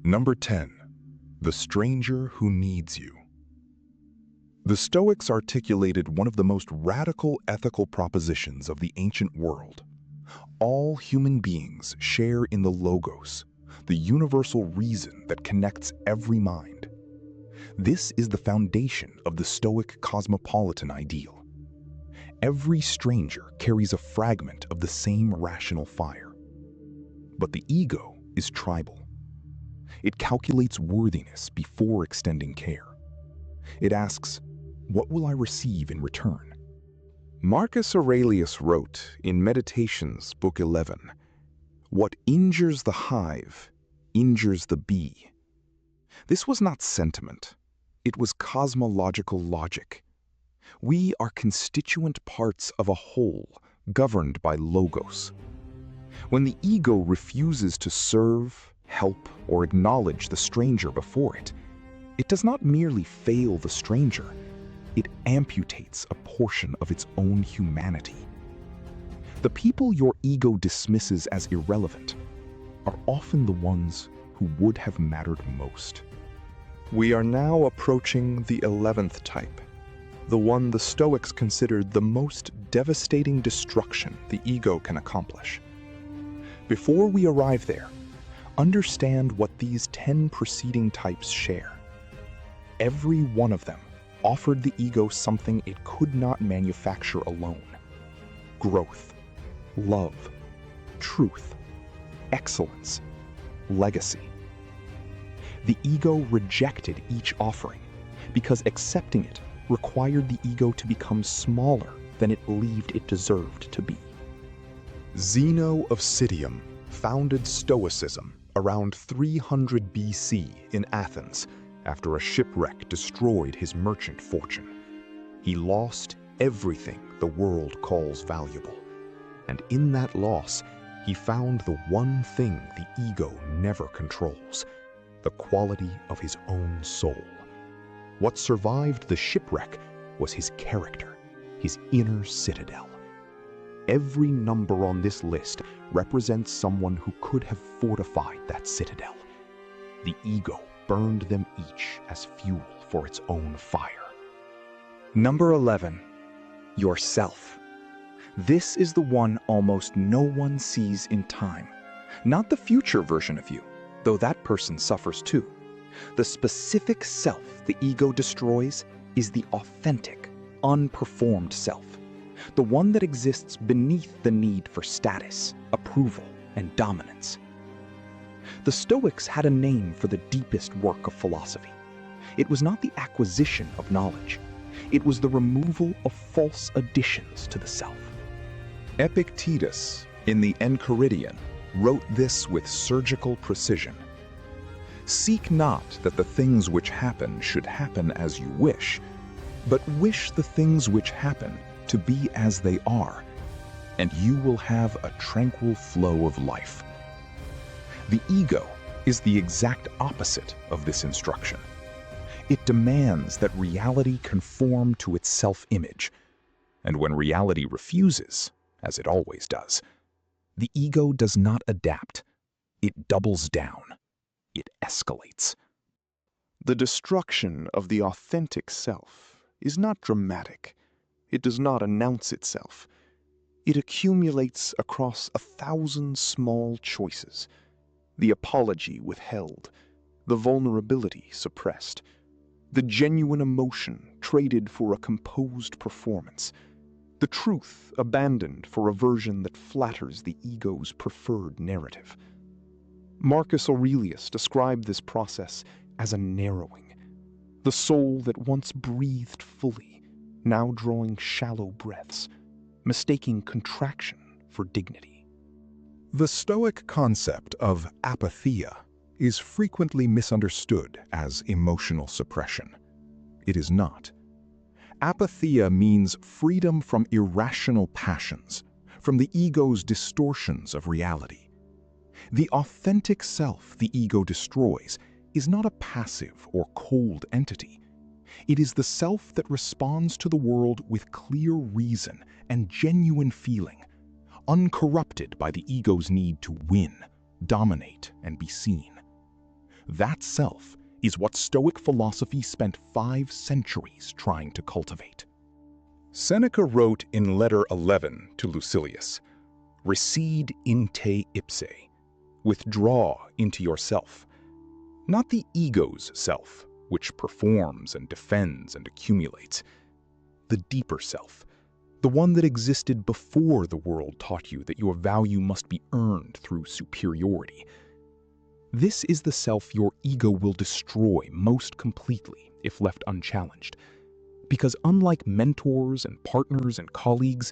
Number 10. The stranger who needs you. The Stoics articulated one of the most radical ethical propositions of the ancient world. All human beings share in the logos, the universal reason that connects every mind. This is the foundation of the Stoic cosmopolitan ideal. Every stranger carries a fragment of the same rational fire. But the ego is tribal. It calculates worthiness before extending care. It asks, "What will I receive in return?" Marcus Aurelius wrote in Meditations, Book 11, "What injures the hive injures the bee." This was not sentiment. It was cosmological logic. We are constituent parts of a whole governed by logos. When the ego refuses to serve, help, or acknowledge the stranger before it, it does not merely fail the stranger, it amputates a portion of its own humanity. The people your ego dismisses as irrelevant are often the ones who would have mattered most. We are now approaching the 11th type, the one the Stoics considered the most devastating destruction the ego can accomplish. Before we arrive there, understand what these 10 preceding types share. Every one of them offered the ego something it could not manufacture alone: growth, love, truth, excellence, legacy. The ego rejected each offering because accepting it required the ego to become smaller than it believed it deserved to be. Zeno of Citium founded Stoicism around 300 BC in Athens after a shipwreck destroyed his merchant fortune. He lost everything the world calls valuable, and in that loss, he found the one thing the ego never controls: the quality of his own soul. What survived the shipwreck was his character, his inner citadel. Every number on this list represents someone who could have fortified that citadel. The ego burned them each as fuel for its own fire. Number 11, yourself. This is the one almost no one sees in time. Not the future version of you, though that person suffers too. The specific self the ego destroys is the authentic, unperformed self, the one that exists beneath the need for status, approval, and dominance. The Stoics had a name for the deepest work of philosophy. It was not the acquisition of knowledge. It was the removal of false additions to the self. Epictetus, in the Enchiridion, wrote this with surgical precision. Seek not that the things which happen should happen as you wish, but wish the things which happen to be as they are, and you will have a tranquil flow of life. The ego is the exact opposite of this instruction. It demands that reality conform to its self-image, and when reality refuses, as it always does, the ego does not adapt. It doubles down. It escalates. The destruction of the authentic self is not dramatic. It does not announce itself. It accumulates across 1,000 small choices. The apology withheld, the vulnerability suppressed, the genuine emotion traded for a composed performance, the truth abandoned for a version that flatters the ego's preferred narrative. Marcus Aurelius described this process as a narrowing, the soul that once breathed fully, now drawing shallow breaths, mistaking contraction for dignity. The Stoic concept of apatheia is frequently misunderstood as emotional suppression. It is not. Apatheia means freedom from irrational passions, from the ego's distortions of reality. The authentic self the ego destroys is not a passive or cold entity. It is the self that responds to the world with clear reason and genuine feeling, uncorrupted by the ego's need to win, dominate, and be seen. That self is what Stoic philosophy spent 5 centuries trying to cultivate. Seneca wrote in Letter 11 to Lucilius, "Recede in te ipse," withdraw into yourself. Not the ego's self, which performs and defends and accumulates. The deeper self, the one that existed before the world taught you that your value must be earned through superiority. This is the self your ego will destroy most completely if left unchallenged. Because unlike mentors and partners and colleagues,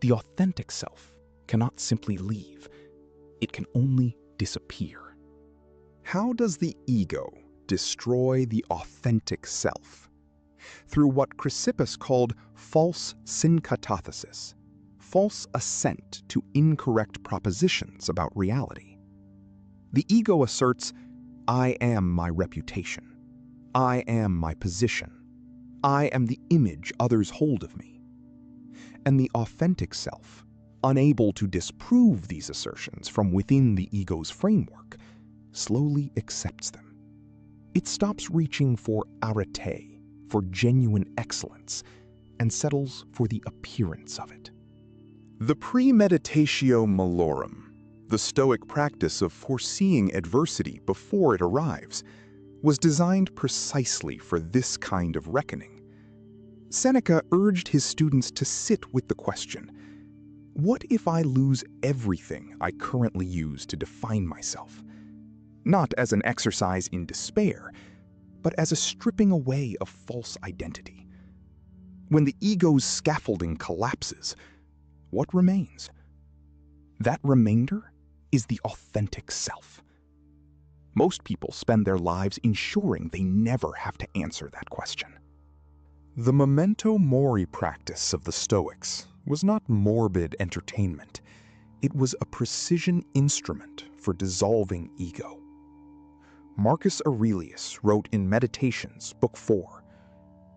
the authentic self cannot simply leave. It can only disappear. How does the ego destroy the authentic self? Through what Chrysippus called false synkatathesis, false assent to incorrect propositions about reality. The ego asserts, I am my reputation. I am my position. I am the image others hold of me. And the authentic self unable to disprove these assertions from within the ego's framework, slowly accepts them. It stops reaching for arete, for genuine excellence, and settles for the appearance of it. The premeditatio malorum, the Stoic practice of foreseeing adversity before it arrives, was designed precisely for this kind of reckoning. Seneca urged his students to sit with the question, what if I lose everything I currently use to define myself? Not as an exercise in despair, but as a stripping away of false identity. When the ego's scaffolding collapses, what remains? That remainder is the authentic self. Most people spend their lives ensuring they never have to answer that question. The memento mori practice of the Stoics was not morbid entertainment. It was a precision instrument for dissolving ego. Marcus Aurelius wrote in Meditations, Book 4,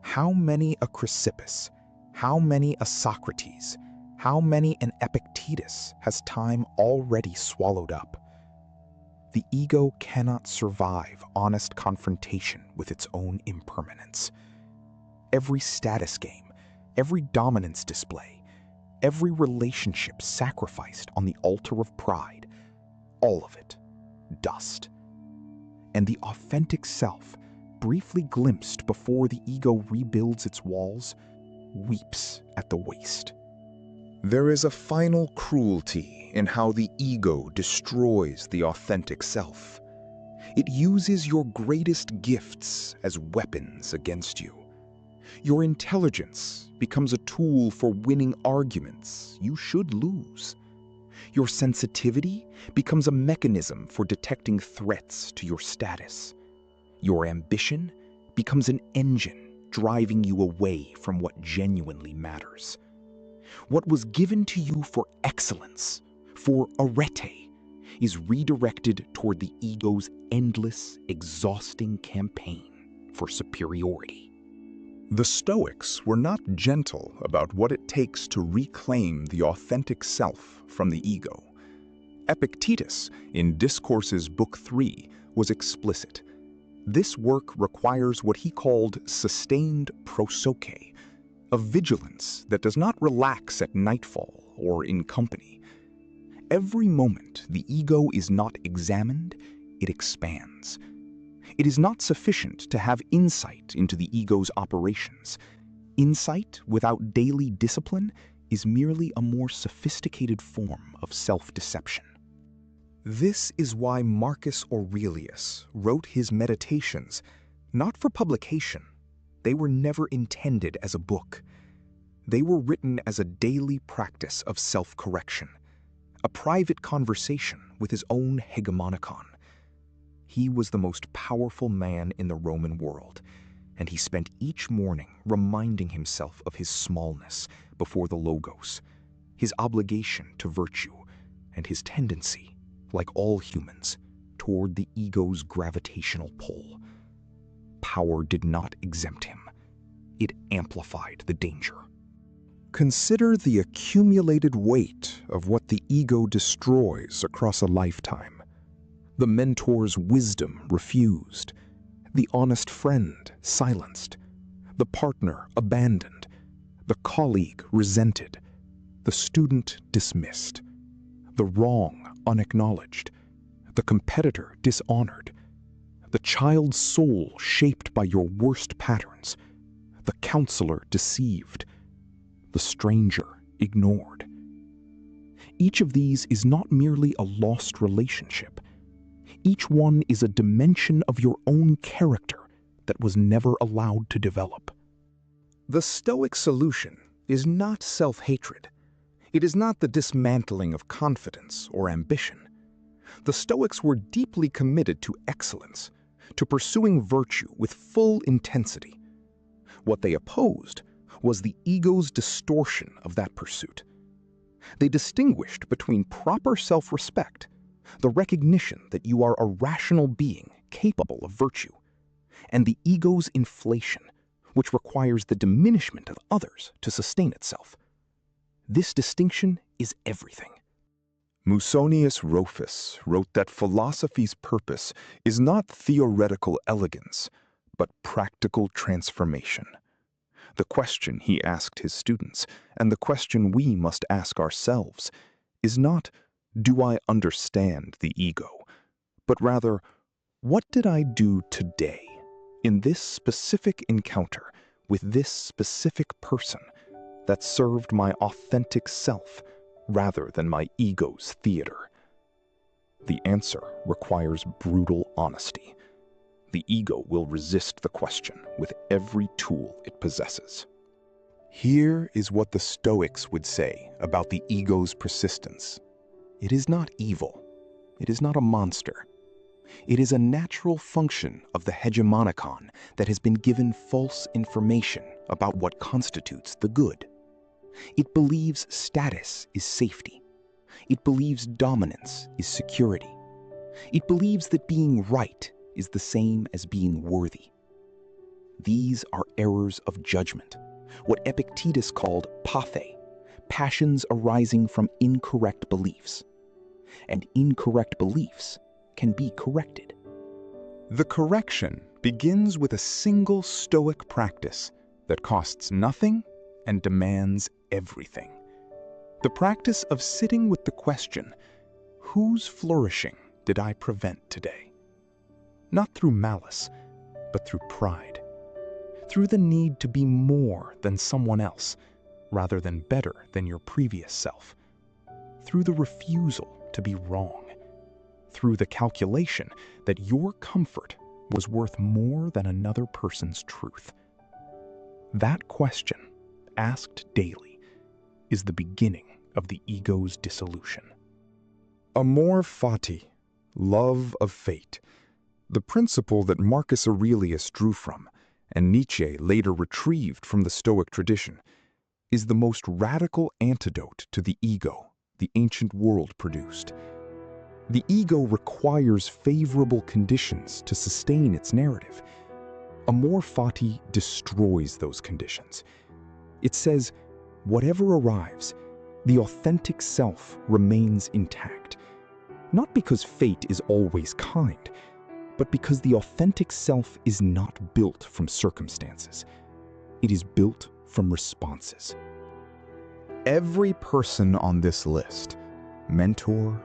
"How many a Chrysippus, how many a Socrates, how many an Epictetus has time already swallowed up?" The ego cannot survive honest confrontation with its own impermanence. Every status game, every dominance display, every relationship sacrificed on the altar of pride, all of it, dust. And the authentic self, briefly glimpsed before the ego rebuilds its walls, weeps at the waste. There is a final cruelty in how the ego destroys the authentic self. It uses your greatest gifts as weapons against you. Your intelligence becomes a tool for winning arguments you should lose. Your sensitivity becomes a mechanism for detecting threats to your status. Your ambition becomes an engine driving you away from what genuinely matters. What was given to you for excellence, for arete, is redirected toward the ego's endless, exhausting campaign for superiority. The Stoics were not gentle about what it takes to reclaim the authentic self from the ego. Epictetus, in Discourses Book 3, was explicit. This work requires what he called sustained prosoche, a vigilance that does not relax at nightfall or in company. Every moment the ego is not examined, it expands. It is not sufficient to have insight into the ego's operations. Insight without daily discipline is merely a more sophisticated form of self-deception. This is why Marcus Aurelius wrote his Meditations, not for publication. They were never intended as a book. They were written as a daily practice of self-correction, a private conversation with his own hegemonicon. He was the most powerful man in the Roman world, and he spent each morning reminding himself of his smallness before the Logos, his obligation to virtue, and his tendency, like all humans, toward the ego's gravitational pull. Power did not exempt him. It amplified the danger. Consider the accumulated weight of what the ego destroys across a lifetime. The mentor's wisdom refused, the honest friend silenced, the partner abandoned, the colleague resented, the student dismissed, the wrong unacknowledged, the competitor dishonored, the child's soul shaped by your worst patterns, the counselor deceived, the stranger ignored. Each of these is not merely a lost relationship. Each one is a dimension of your own character that was never allowed to develop. The Stoic solution is not self-hatred. It is not the dismantling of confidence or ambition. The Stoics were deeply committed to excellence, to pursuing virtue with full intensity. What they opposed was the ego's distortion of that pursuit. They distinguished between proper self-respect, the recognition that you are a rational being capable of virtue, and the ego's inflation, which requires the diminishment of others to sustain itself. This distinction is everything. Musonius Rufus wrote that philosophy's purpose is not theoretical elegance, but practical transformation. The question he asked his students, and the question we must ask ourselves, is not, do I understand the ego? But rather, what did I do today, in this specific encounter with this specific person, that served my authentic self rather than my ego's theater? The answer requires brutal honesty. The ego will resist the question with every tool it possesses. Here is what the Stoics would say about the ego's persistence. It is not evil. It is not a monster. It is a natural function of the hegemonicon that has been given false information about what constitutes the good. It believes status is safety. It believes dominance is security. It believes that being right is the same as being worthy. These are errors of judgment, what Epictetus called pathe, passions arising from incorrect beliefs. And incorrect beliefs can be corrected. The correction begins with a single Stoic practice that costs nothing and demands everything. The practice of sitting with the question, whose flourishing did I prevent today? Not through malice, but through pride. Through the need to be more than someone else, rather than better than your previous self. Through the refusal to be wrong. Through the calculation that your comfort was worth more than another person's truth. That question, asked daily, is the beginning of the ego's dissolution. Amor fati, love of fate, the principle that Marcus Aurelius drew from, and Nietzsche later retrieved from the Stoic tradition, is the most radical antidote to the ego the ancient world produced. The ego requires favorable conditions to sustain its narrative. Amor fati destroys those conditions. It says, whatever arrives, the authentic self remains intact. Not because fate is always kind, but because the authentic self is not built from circumstances. It is built from responses. Every person on this list, mentor,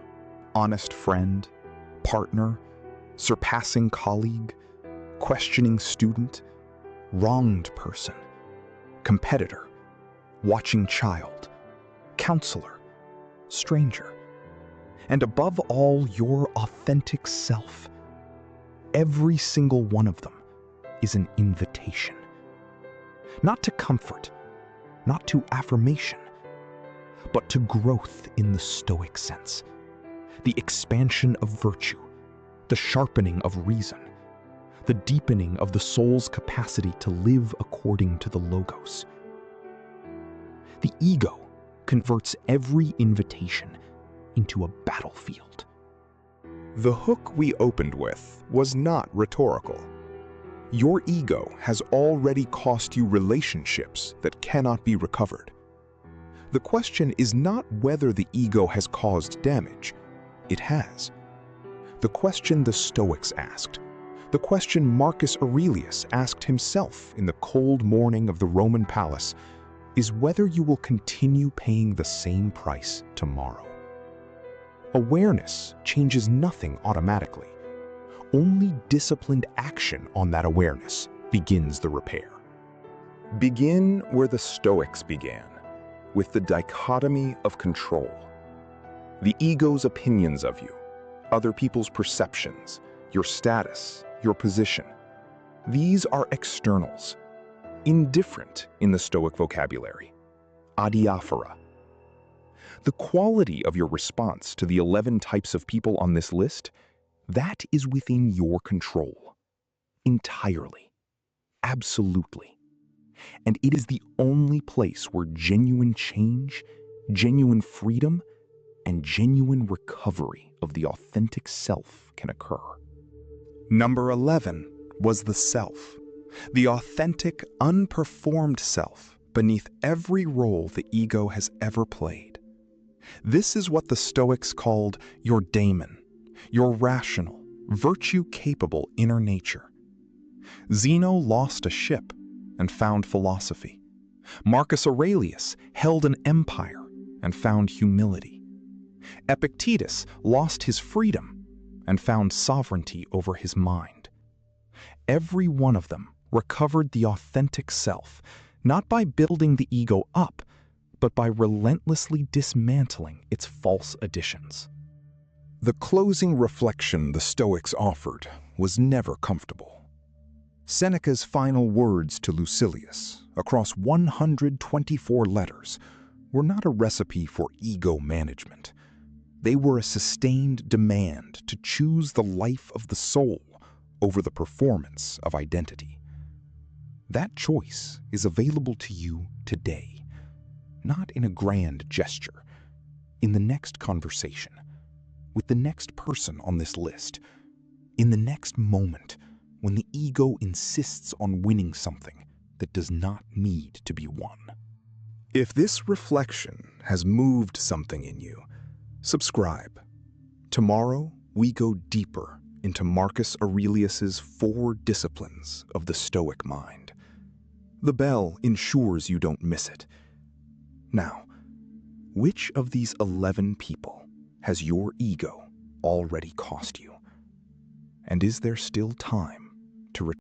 honest friend, partner, surpassing colleague, questioning student, wronged person, competitor, watching child, counselor, stranger, and above all, your authentic self. Every single one of them is an invitation. Not to comfort, not to affirmation, but to growth in the Stoic sense, the expansion of virtue, the sharpening of reason, the deepening of the soul's capacity to live according to the Logos. The ego converts every invitation into a battlefield. The hook we opened with was not rhetorical. Your ego has already cost you relationships that cannot be recovered. The question is not whether the ego has caused damage. It has. The question the Stoics asked, the question Marcus Aurelius asked himself in the cold morning of the Roman palace, is whether you will continue paying the same price tomorrow. Awareness changes nothing automatically. Only disciplined action on that awareness begins the repair. Begin where the Stoics began, with the dichotomy of control. The ego's opinions of you, other people's perceptions, your status, your position. These are externals, indifferent in the Stoic vocabulary, adiaphora. The quality of your response to the 11 types of people on this list, that is within your control. Entirely. Absolutely. And it is the only place where genuine change, genuine freedom, and genuine recovery of the authentic self can occur. Number 11 was the self, the authentic, unperformed self, beneath every role the ego has ever played. This is what the Stoics called your daemon, your rational, virtue-capable inner nature. Zeno lost a ship and found philosophy. Marcus Aurelius held an empire and found humility. Epictetus lost his freedom and found sovereignty over his mind. Every one of them recovered the authentic self, not by building the ego up, but by relentlessly dismantling its false additions. The closing reflection the Stoics offered was never comfortable. Seneca's final words to Lucilius, across 124 letters, were not a recipe for ego management. They were a sustained demand to choose the life of the soul over the performance of identity. That choice is available to you today, not in a grand gesture, in the next conversation, with the next person on this list, in the next moment when the ego insists on winning something that does not need to be won. If this reflection has moved something in you, subscribe. Tomorrow, we go deeper into Marcus Aurelius's 4 disciplines of the Stoic mind. The bell ensures you don't miss it. Now, which of these 11 people has your ego already cost you? And is there still time to return?